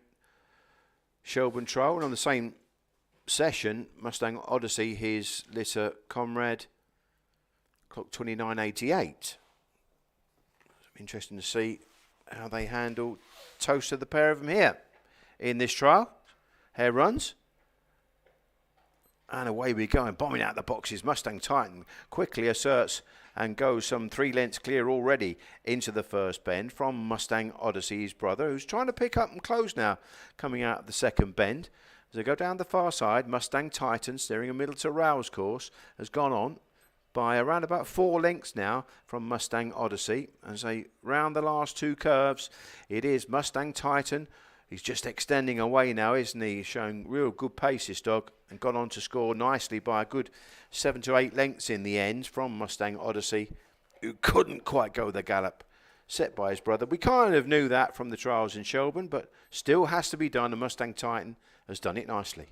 Shelburne trial. And on the same session, Mustang Odyssey, his litter comrade, clock 29.88. Interesting to see how they handle Towcester, the pair of them here in this trial. Hare runs. And away we go, and bombing out the boxes. Mustang Titan quickly asserts and goes some 3 lengths clear already into the first bend from Mustang Odyssey, his brother, who's trying to pick up and close now, coming out of the second bend. As they go down the far side, Mustang Titan, steering a middle to Rouse course, has gone on by around about 4 lengths now from Mustang Odyssey. As they round the last 2 curves, it is Mustang Titan. He's just extending away now, isn't he? He's showing real good pace, this dog, and gone on to score nicely by a good 7 to 8 lengths in the end from Mustang Odyssey, who couldn't quite go the gallop set by his brother. We kind of knew that from the trials in Shelburne, but still has to be done, and Mustang Titan has done it nicely.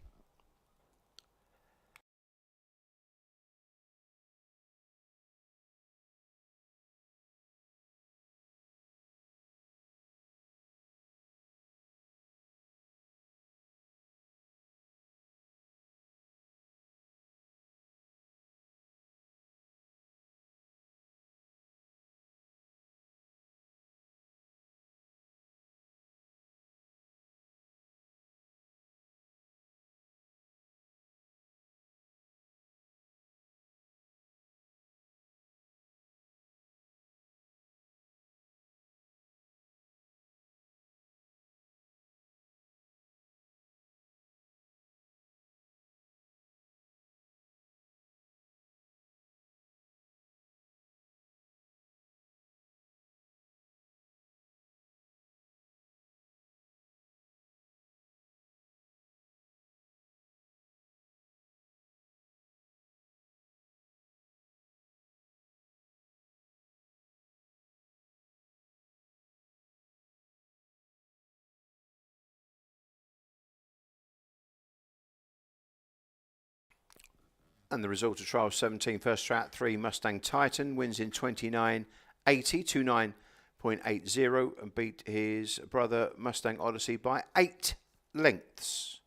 And the result of trial 17, first trap 3, Mustang Titan wins in 29.80, 29.80, and beat his brother Mustang Odyssey by 8 lengths.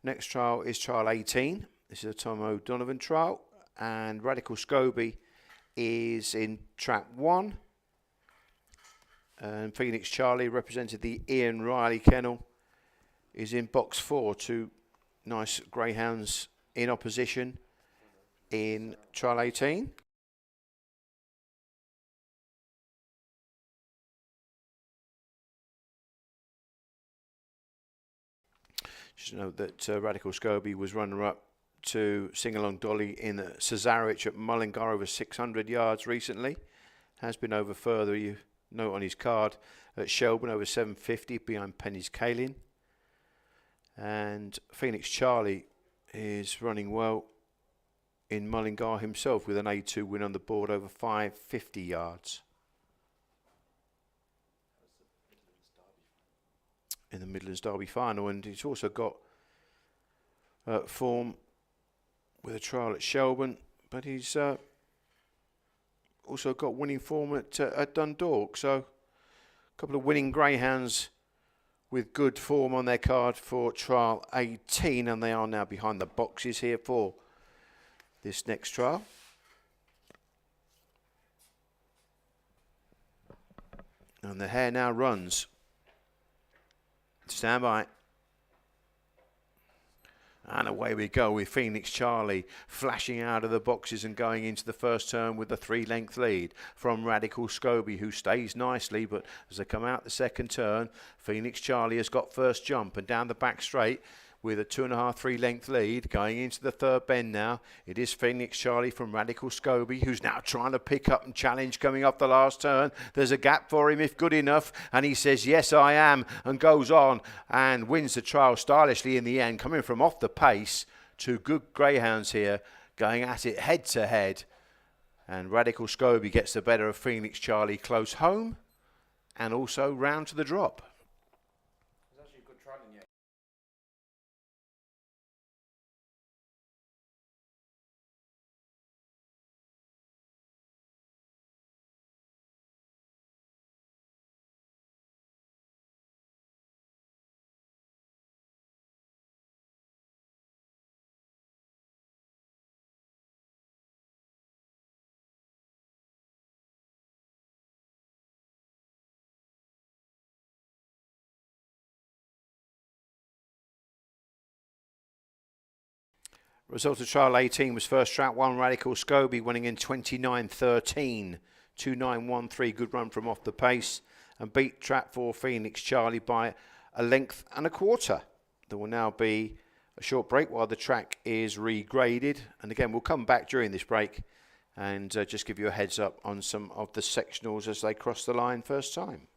Next trial is trial 18. This is a Tom O'Donovan trial, and Radical Scobie is in trap 1. And Phoenix Charlie, represented the Ian Riley kennel, is in box 4. 2 nice greyhounds in opposition in trial 18. Just note that Radical Scobie was runner-up to Sing Along Dolly in Cesarewitch at Mullingar, over 600 yards recently. Has been over further, you note on his card, at Shelburne, over 750 behind Penny's Kaelin. And Phoenix Charlie is running well in Mullingar himself with an A2 win on the board over 550 yards. In the Midlands Derby final, and he's also got form with a trial at Shelburne, but he's also got winning form at Dundalk. So a couple of winning greyhounds with good form on their card for trial 18, and they are now behind the boxes here for this next trial. And the hare now runs. Stand by. And away we go with Phoenix Charlie flashing out of the boxes and going into the first turn with a 3-length lead from Radical Scobie, who stays nicely, but as they come out the second turn, Phoenix Charlie has got first jump, and down the back straight with a 2.5, 3-length lead going into the third bend now. It is Phoenix Charlie from Radical Scobie, who's now trying to pick up and challenge coming up the last turn. There's a gap for him if good enough, and he says, yes, I am, and goes on and wins the trial stylishly in the end, coming from off the pace. 2 good greyhounds here going at it head to head, and Radical Scobie gets the better of Phoenix Charlie close home and also round to the drop. Result of trial 18 was first trap 1, Radical Scoby, winning in 29.13. 29.13, good run from off the pace. And beat trap 4, Phoenix Charlie, by a length and a quarter. There will now be a short break while the track is regraded. And again, we'll come back during this break and just give you a heads up on some of the sectionals as they cross the line first time.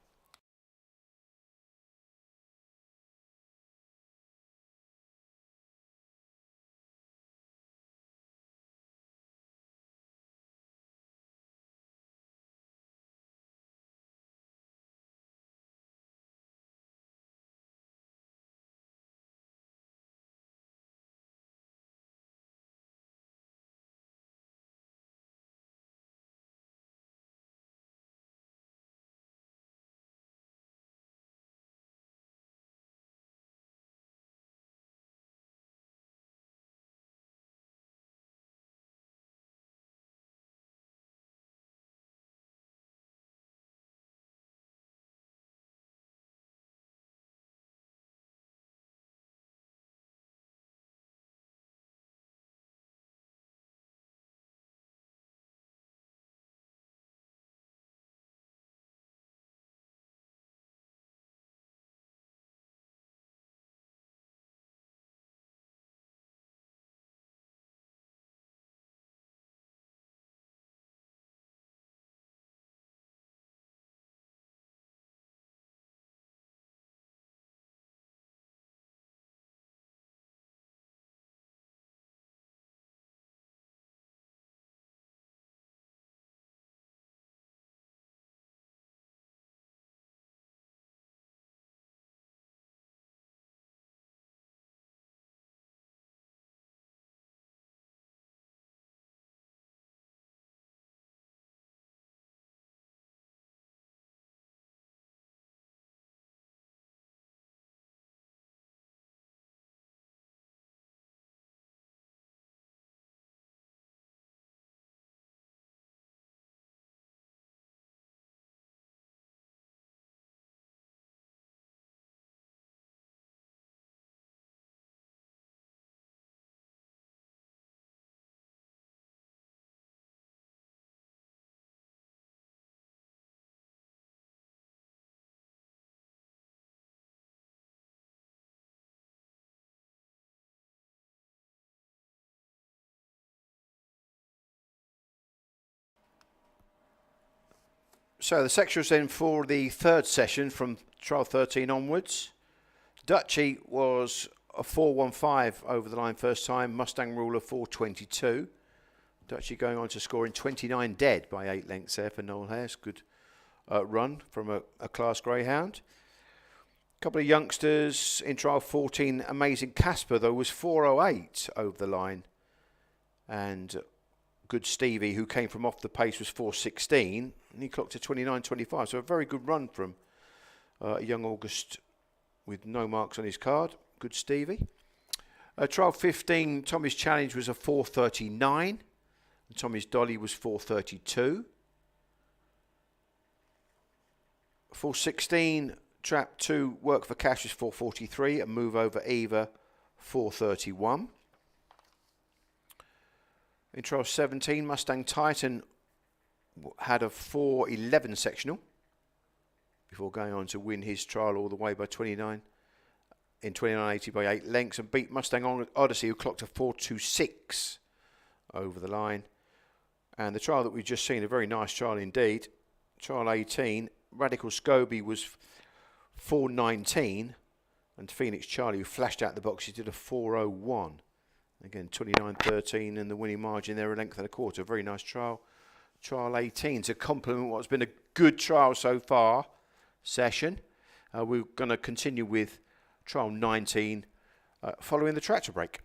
So the sectionals then for the third session from trial 13 onwards. Dutchy was a 4.15 over the line first time. Mustang Ruler 4.22. Dutchy going on to score in 29 dead by 8 lengths there for Noel Harris. Good run from a class Greyhound. A couple of youngsters in trial 14. Amazing Casper though was 4.08 over the line. And Good Stevie, who came from off the pace, was 4.16, and he clocked to 29.25. So a very good run from young August with no marks on his card. Good Stevie. Trial 15, Tommy's Challenge was a 4.39, and Tommy's Dolly was 4.32. 4.16, Trap 2, Work for Cash was 4.43, and Move Over Eva 4.31. In trial 17, Mustang Titan had a 4.11 sectional before going on to win his trial all the way by 29 in 29.80 by 8 lengths and beat Mustang Odyssey, who clocked a 4.26 over the line. And the trial that we've just seen, a very nice trial indeed. Trial 18, Radical Scoby was 4.19, and Phoenix Charlie, who flashed out the boxes, did a 4.01. Again, 29.13 and the winning margin there, a length and a quarter. Very nice trial. Trial 18 to complement what's been a good trial so far session. We're going to continue with trial 19 following the tractor break.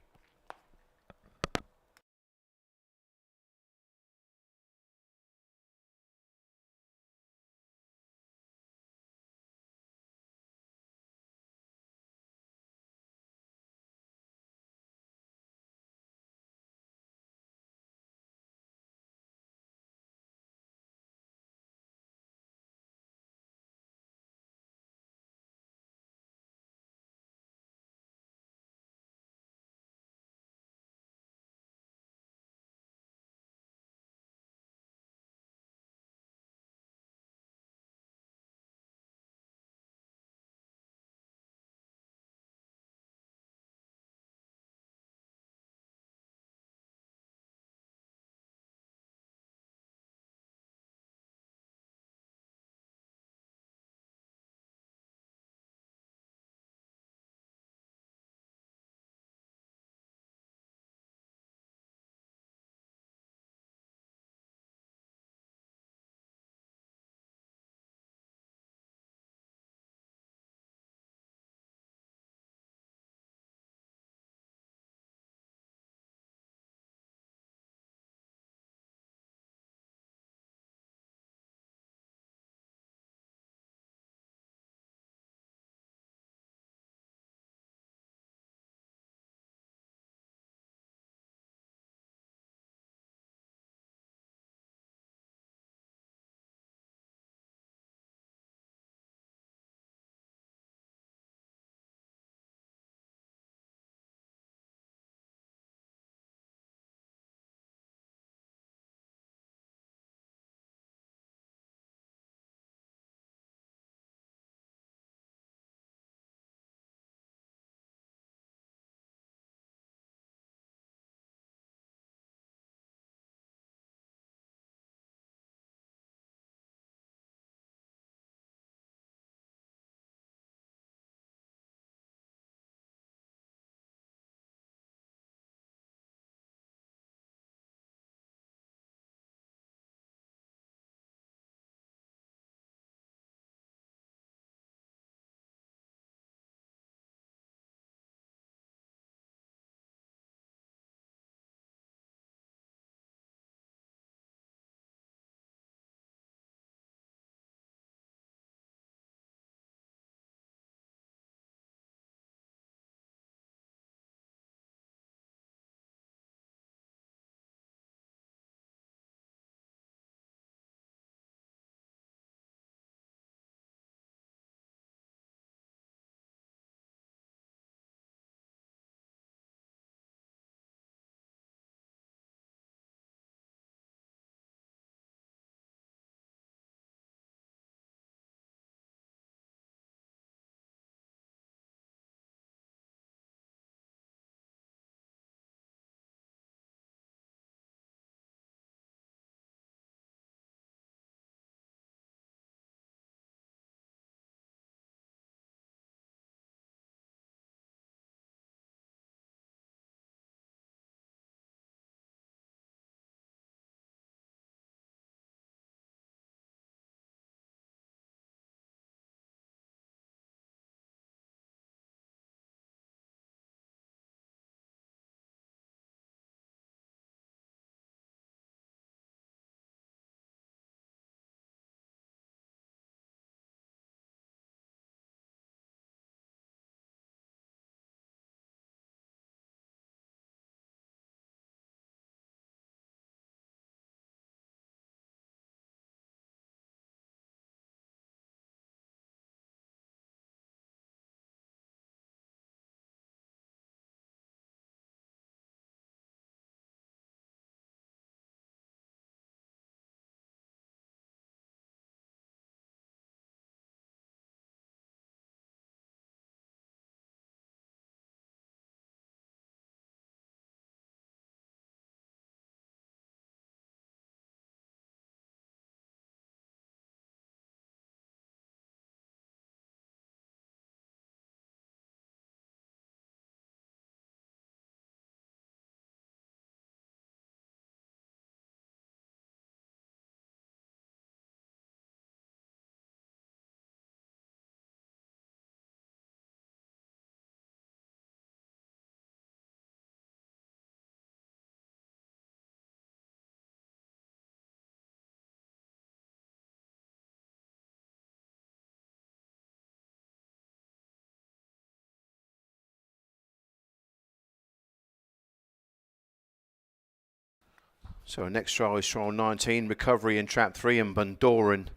So our next trial is trial 19, Recovery in trap 3 and Bundoran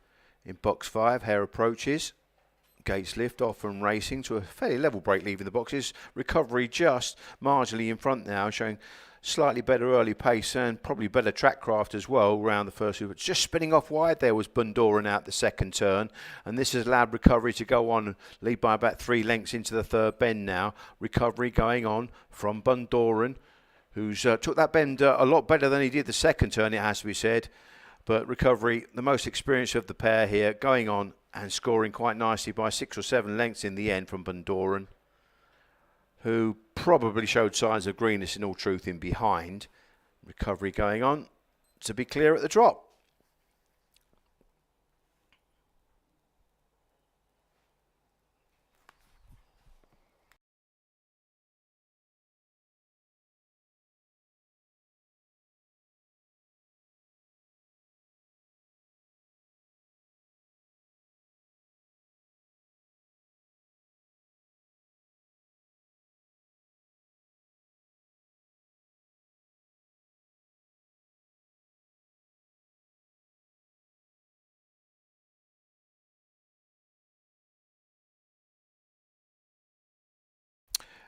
in box 5. Hare approaches. Gates lift off and racing to a fairly level break, leaving the boxes. Recovery just marginally in front now, showing slightly better early pace and probably better track craft as well around the first loop. It's just spinning off wide there was Bundoran out the second turn, and this has allowed Recovery to go on and lead by about 3 lengths into the third bend now. Recovery going on from Bundoran, who's took that bend a lot better than he did the second turn, it has to be said. But Recovery, the most experienced of the pair here, going on and scoring quite nicely by 6 or 7 lengths in the end from Bundoran, who probably showed signs of greenness in all truth in behind. Recovery going on to be clear at the drop.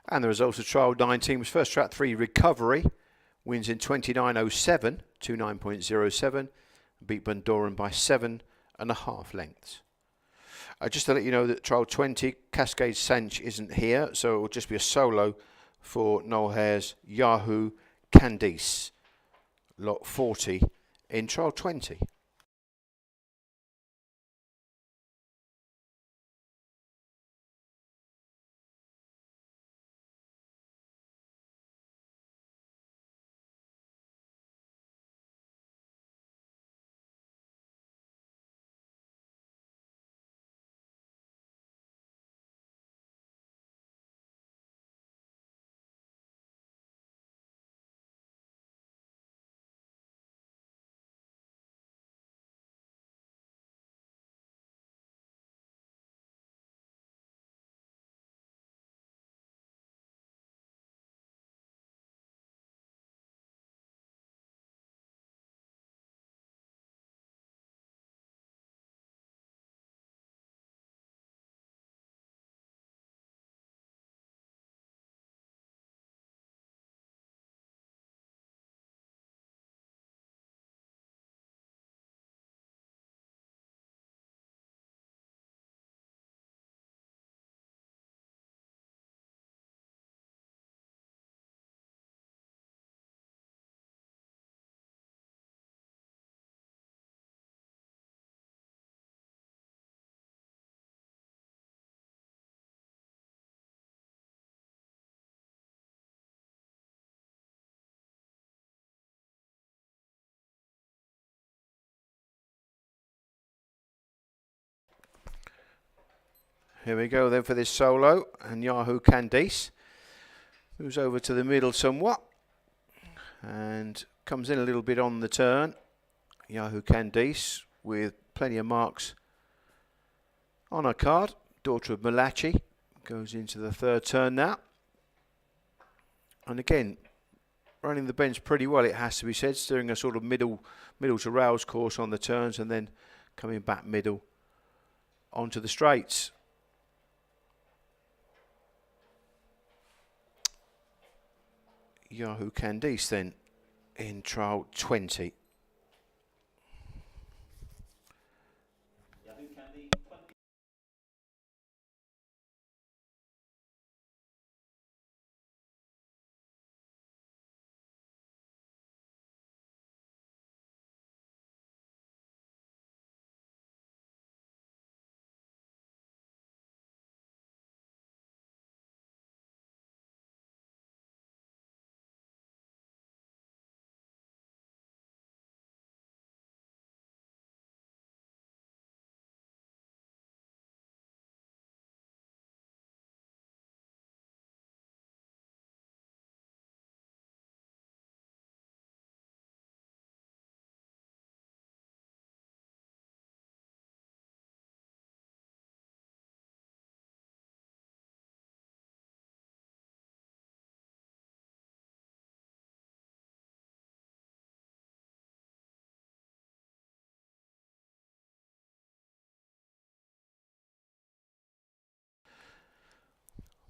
And the results of trial 19 was first trap 3, Recovery, wins in 29.07, 29.07, beat Bundoran by 7.5 lengths. Just to let you know that trial 20, Cascade Sanch isn't here, so it will just be a solo for Noel Hare's Yahoo Candice, lot 40 in trial 20. Here we go then for this solo, and Yahoo Candice moves over to the middle somewhat and comes in a little bit on the turn. Yahoo Candice with plenty of marks on her card. Daughter of Malachi goes into the third turn now, and again running the bends pretty well, it has to be said, steering a sort of middle to rails course on the turns and then coming back middle onto the straights. Yahoo Candice then in trial 20.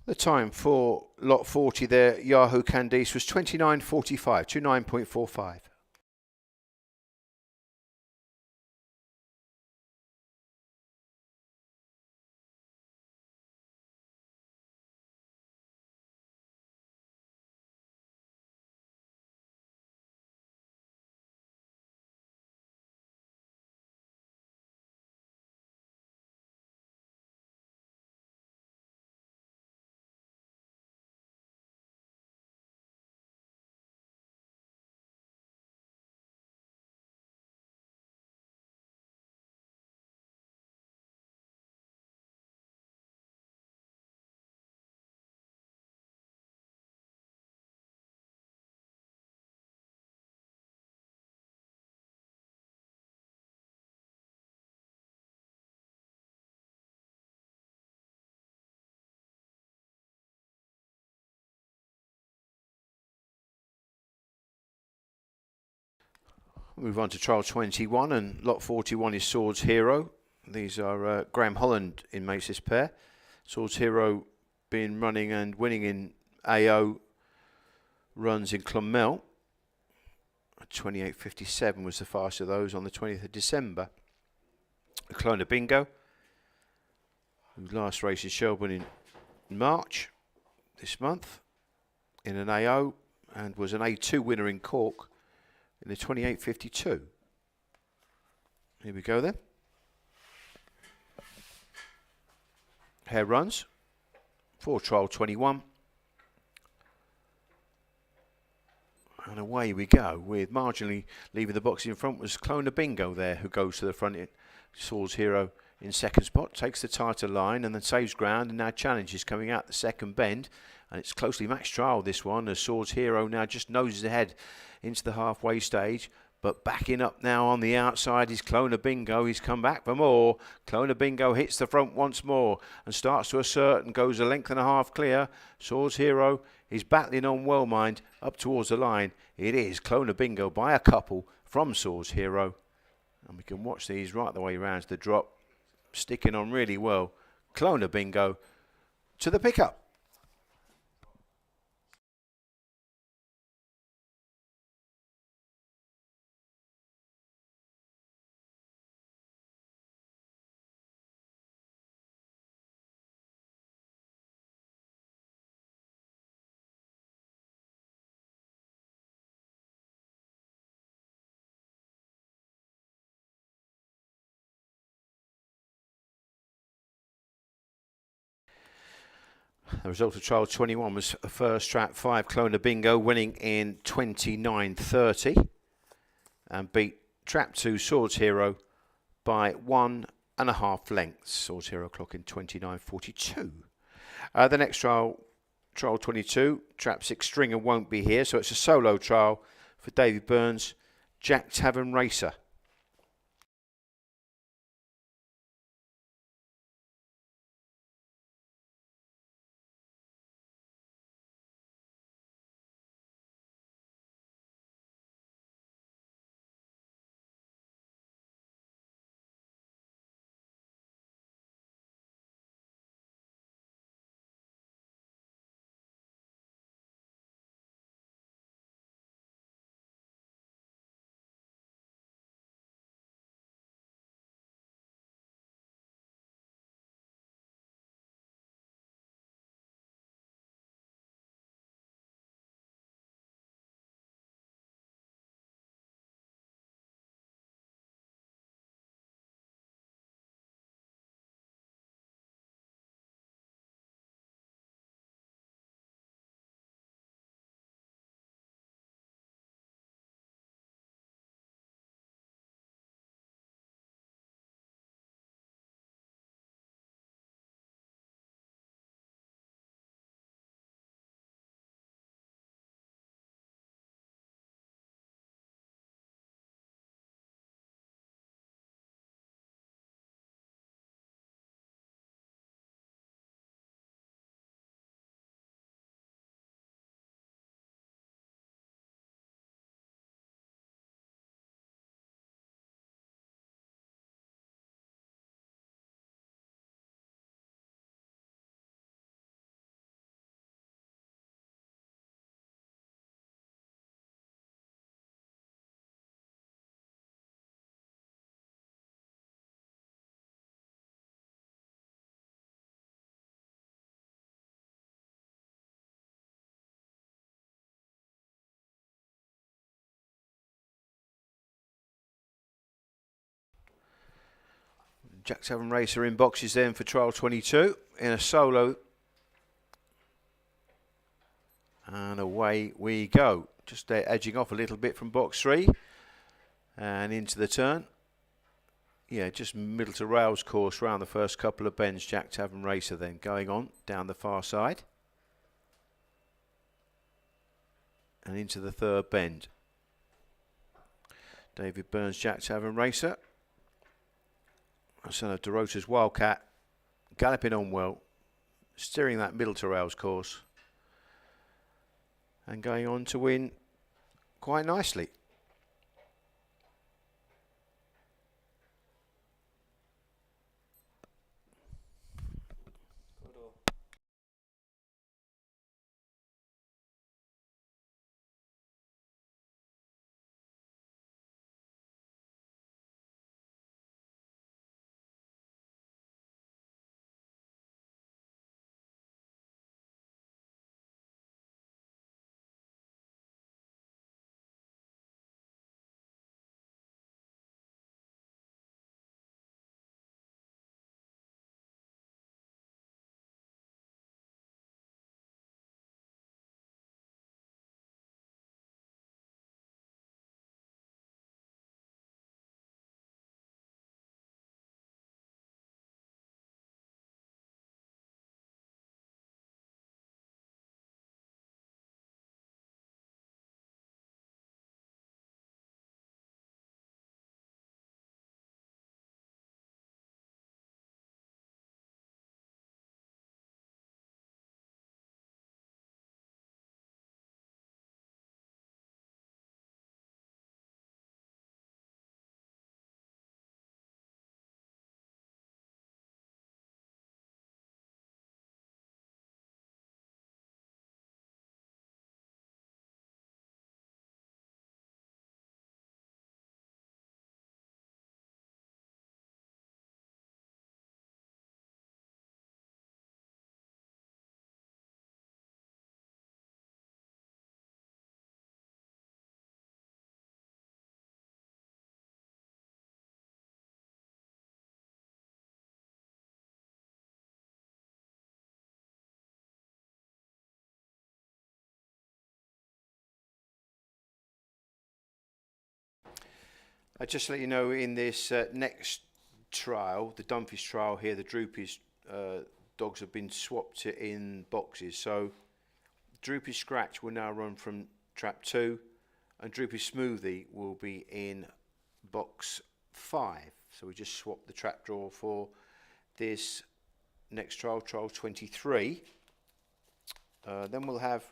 The time for lot 40 there, Yahoo Candice, was 29.45, 29.45. Move on to trial 21, and lot 41 is Swords Hero. These are Graham Holland inmates this pair. Swords Hero been running and winning in AO runs in Clonmel. 28.57 was the fastest of those on the 20th of December. Clona Bingo, whose last race in Shelburne in March this month in an AO, and was an A2 winner in Cork in the 28.52. Here we go then. Hare runs for trial 21. And away we go, with marginally leaving the box in front was Clona Bingo there, who goes to the front. Swords Hero in second spot, takes the tighter line and then saves ground, and now challenges coming out the second bend. And it's closely matched trial, this one, as Swords Hero now just noses ahead into the halfway stage. But backing up now on the outside is Clona Bingo. He's come back for more. Clona Bingo hits the front once more and starts to assert and goes a length and a half clear. Swords Hero is battling on Wellmind up towards the line. It is Clona Bingo by a couple from Swords Hero. And we can watch these right the way around to the drop. Sticking on really well. Clona Bingo to the pickup. The result of trial 21 was first trap 5 Clona Bingo, winning in 29.30, and beat trap 2 Swords Hero by 1.5 lengths. Swords Hero clocking 29.42. The next trial, trial 22, trap 6 Stringer won't be here, so it's a solo trial for David Burns, Jack Tavern Racer. Jack Tavern Racer in boxes then for trial 22 in a solo. And away we go. Just edging off a little bit from box 3 and into the turn. Yeah, just middle to rails course round the first couple of bends. Jack Tavern Racer then going on down the far side. And into the third bend. David Burns, Jack Tavern Racer. Son of Dorota's Wildcat, galloping on well, steering that middle to rails course, and going on to win quite nicely. Just to let you know, in this next trial, the Dumfries trial here, the Droopy's dogs have been swapped in boxes. So Droopy Scratch will now run from trap 2, and Droopy Smoothie will be in box 5. So we just swapped the trap draw for this next trial, trial 23. Then we'll have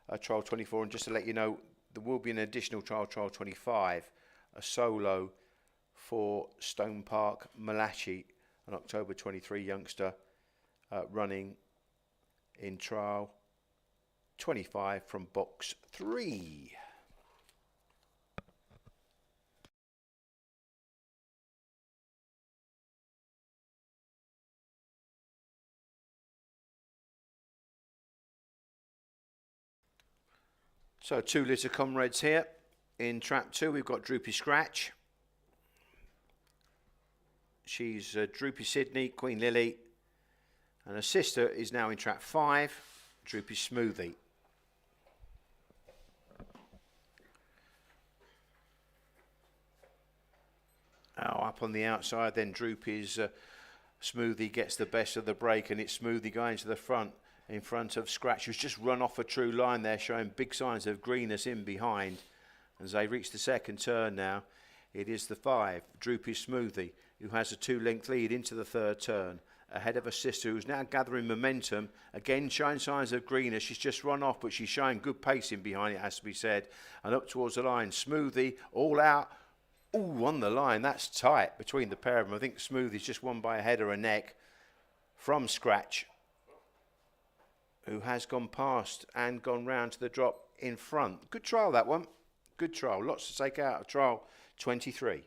a trial 24, and just to let you know, there will be an additional trial, trial 25, a solo for Stone Park Malachi, an October 23 youngster, running in trial 25 from box 3. So 2 litter comrades here. In trap 2 we've got Droopy Scratch. She's Droopy Sydney, Queen Lily, and her sister is now in trap 5, Droopy Smoothie. Up on the outside then Droopy's Smoothie gets the best of the break, and it's Smoothie going to the front in front of Scratch, who's just run off a true line there, showing big signs of greenness in behind. As they reach the second turn now, it is the 5, Droopy Smoothie, who has a 2-length lead into the third turn, ahead of her sister, who's now gathering momentum. Again, showing signs of greenness. She's just run off, but she's showing good pace in behind, it has to be said. And up towards the line, Smoothie, all out. Ooh, on the line, that's tight between the pair of them. I think Smoothie's just won by a head or a neck from Scratch, who has gone past and gone round to the drop in front. Good trial, that one. Good trial. Lots to take out of trial 23.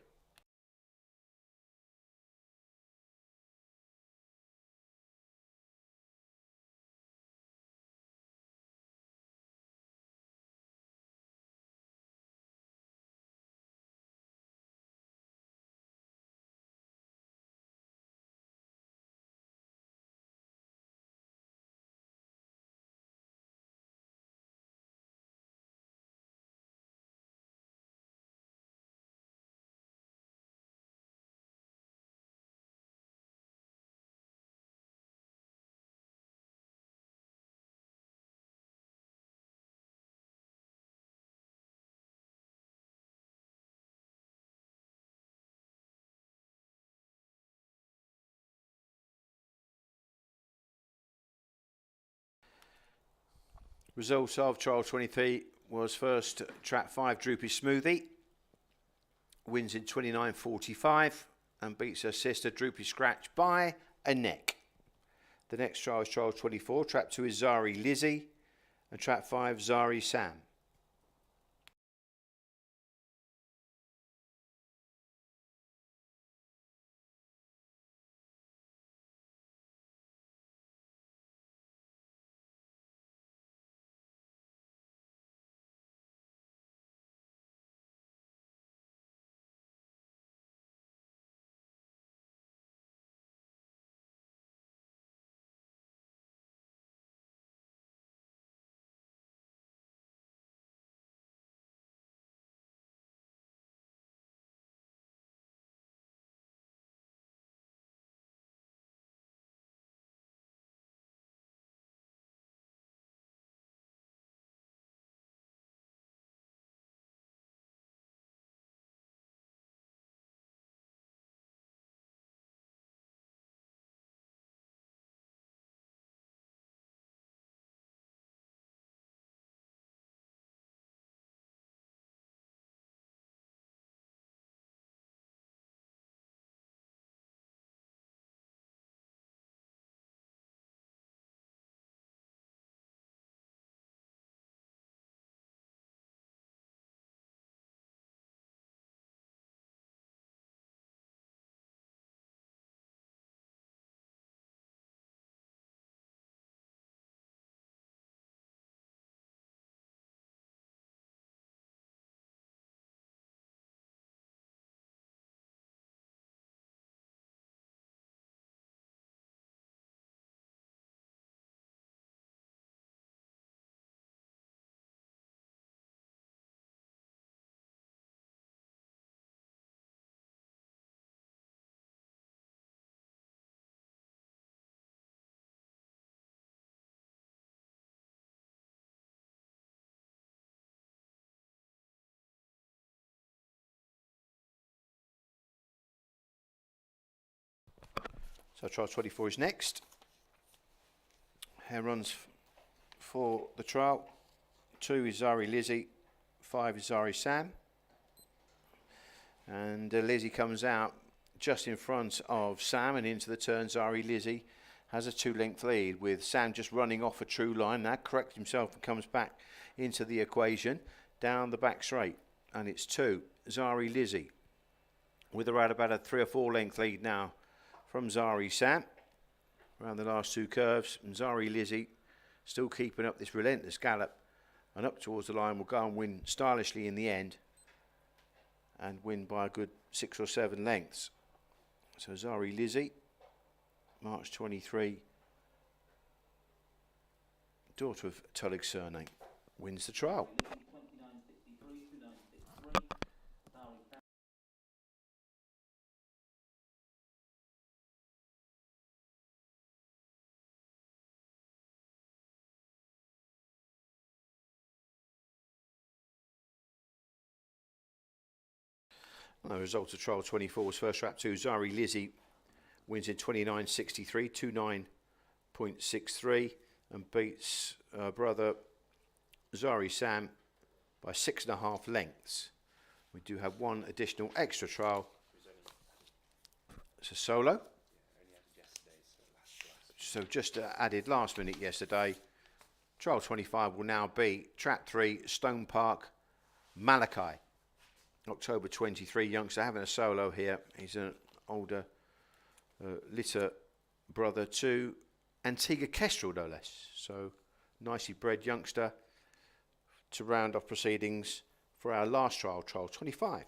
Results of trial 23 was first trap 5 Droopy Smoothie. Wins in 29.45 and beats her sister Droopy Scratch by a neck. The next trial is trial 24. Trap 2 is Zari Lizzie and trap 5 Zari Sam. So trial 24 is next. Hair runs for the trial. 2 is Zari Lizzie, 5 is Zari Sam. And Lizzie comes out just in front of Sam and into the turn. Zari Lizzie has a 2-length lead with Sam just running off a true line. Now corrects himself and comes back into the equation down the back straight. And it's 2, Zari Lizzie, with around about a 3 or 4 length lead now from Zari Sam around the last 2 curves. And Zari Lizzie still keeping up this relentless gallop and up towards the line will go and win stylishly in the end and win by a good 6 or 7 lengths. So Zari Lizzie, March 23, daughter of Tullig surname, wins the trial. The result of trial 24 was first trap 2 Zari Lizzie wins in 29.63, 29.63 and beats brother Zari Sam by 6.5 lengths. We do have one additional extra trial. It's a solo. So just added last minute yesterday. Trial 25 will now be trap 3 Stone Park Malachi. October 23, youngster having a solo here. He's an older litter brother to Antigua Kestrel, no less. So nicely bred youngster to round off proceedings for our last trial, trial 25.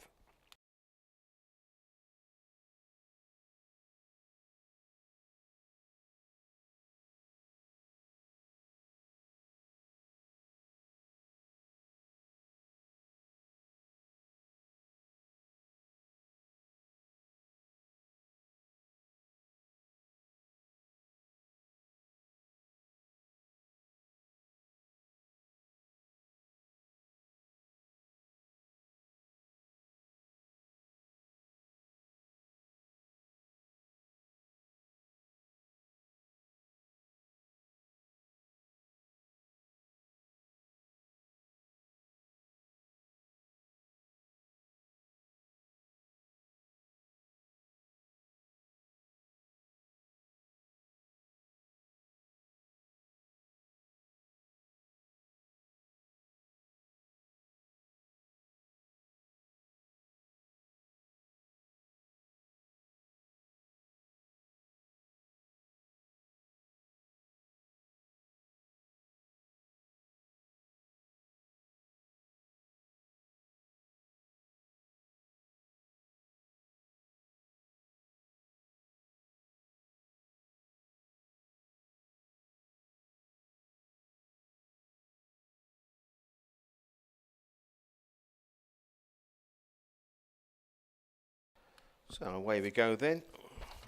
So away we go then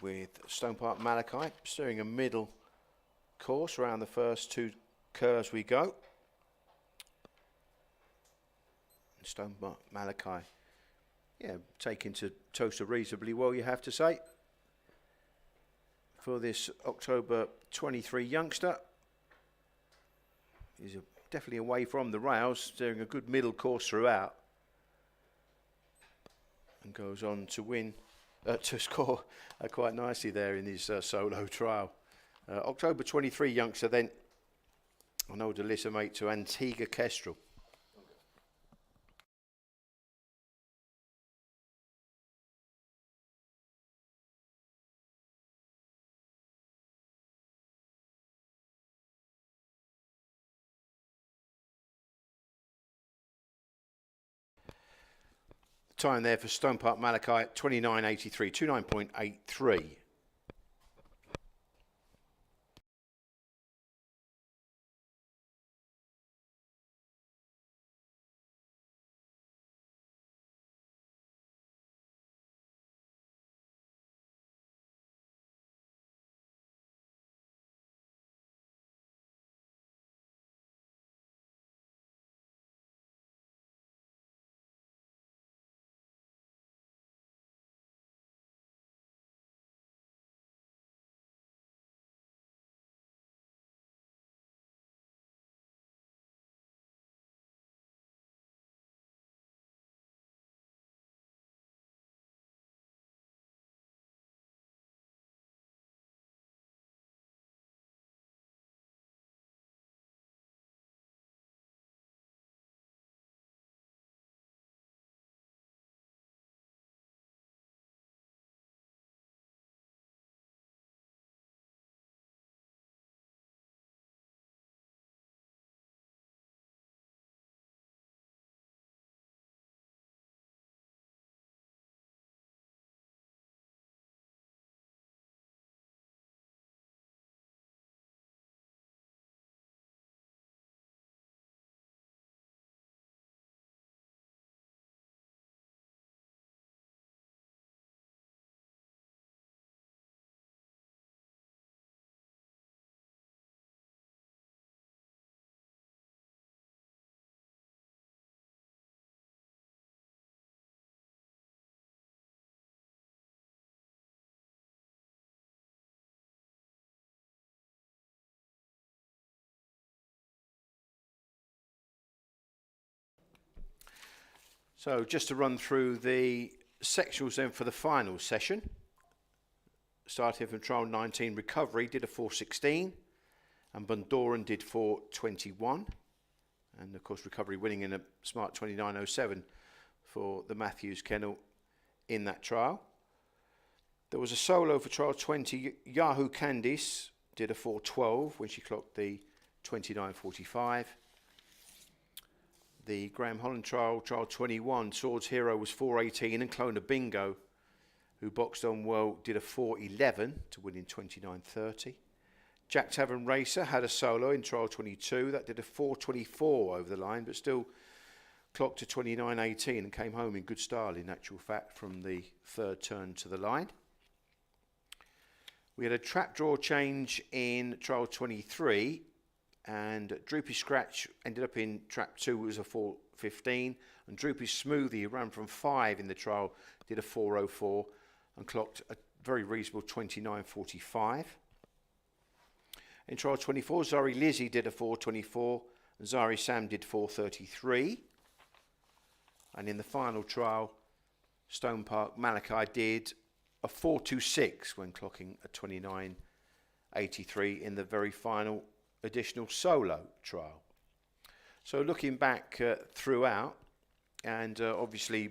with Stone Park Malachi, steering a middle course around the first two curves we go. Stone Park Malachi, yeah, taken to Towcester reasonably well, you have to say, for this October 23 youngster. He's definitely away from the rails, steering a good middle course throughout, and goes on to win, to score quite nicely there in his solo trial. October 23 youngster then, an older Alyssa mate to Antigua Kestrel. Time there for Stone Park Malachi, 29.83, 29.83. So just to run through the sectionals then for the final session. Starting from trial 19, Recovery did a 4.16 and Bundoran did 4.21. And of course Recovery winning in a smart 29.07 for the Matthews kennel in that trial. There was a solo for trial 20, Yahoo Candice did a 4.12 when she clocked the 29.45. The Graham Holland trial 21, Swords Hero was 4.18 and Clona Bingo, who boxed on well, did a 4.11 to win in 29.30. Jack Tavern Racer had a solo in trial 22, that did a 4.24 over the line, but still clocked to 29.18 and came home in good style in actual fact from the third turn to the line. We had a trap draw change in trial 23, and Droopy Scratch ended up in trap 2, it was a 4.15, and Droopy Smoothie, who ran from 5 in the trial, did a 4.04 and clocked a very reasonable 29.45. In trial 24, Zari Lizzie did a 4.24 and Zari Sam did 4.33. And in the final trial, Stone Park Malachi did a 4.26 when clocking a 29.83 in the very final additional solo trial. So looking back throughout, and obviously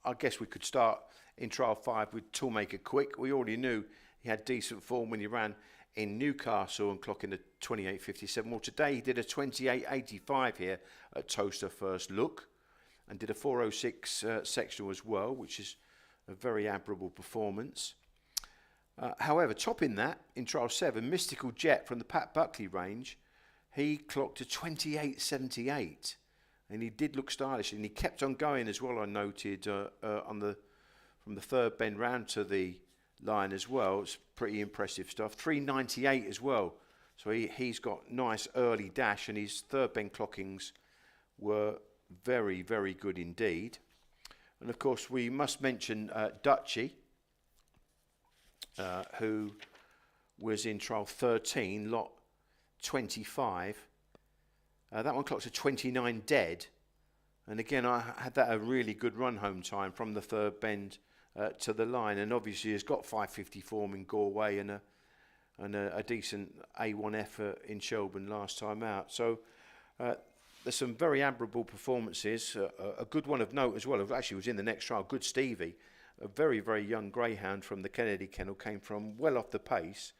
I guess we could start in trial 5 with Toolmaker Quick. We already knew he had decent form when he ran in Newcastle and clocking a 28.57. Well, today he did a 28.85 here at Towcester first look and did a 4.06 sectional as well, which is a very admirable performance. However, topping that, in trial 7, Mystical Jet from the Pat Buckley range, he clocked a 28.78, and he did look stylish, and he kept on going as well. I noted from from the third bend round to the line as well. It's pretty impressive stuff. 398 as well. So he's got nice early dash, and his third bend clockings were very, very good indeed. And of course, we must mention Dutchy, who was in trial 13, lot 25. That one clocks a 29 dead. And again, I had that a really good run home time from the third bend to the line. And obviously, has got 550 form in Galway and a decent A1 effort in Shelburne last time out. So there's some very admirable performances. A good one of note as well. Actually, was in the next trial. Good Stevie, a very, very young greyhound from the Kennedy Kennel, came from well off the pace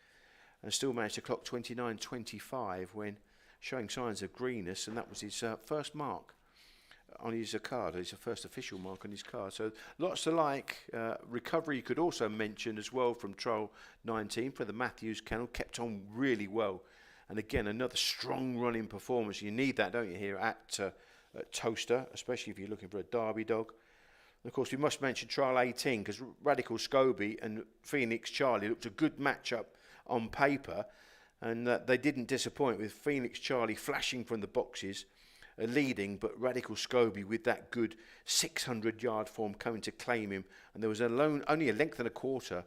and still managed to clock 29.25 when showing signs of greenness, and that was his first mark on his card. It's a first official mark on his card. So lots to like. Recovery you could also mention as well from trial 19 for the Matthews Kennel. Kept on really well. And again, another strong running performance. You need that, don't you, here at Towcester, especially if you're looking for a derby dog. And of course, we must mention trial 18 because Radical Scobie and Phoenix Charlie looked a good matchup on paper, and they didn't disappoint with Phoenix Charlie flashing from the boxes, leading, but Radical Scobie with that good 600-yard form coming to claim him. And there was only a length and a quarter,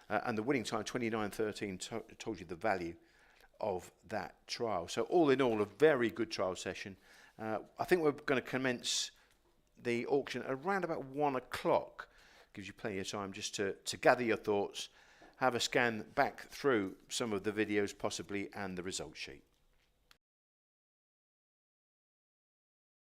and the winning time 29.13 told you the value of that trial. So all in all, a very good trial session. I think we're going to commence the auction around about 1 o'clock. Gives you plenty of time just to gather your thoughts, have a scan back through some of the videos possibly, and the result sheet.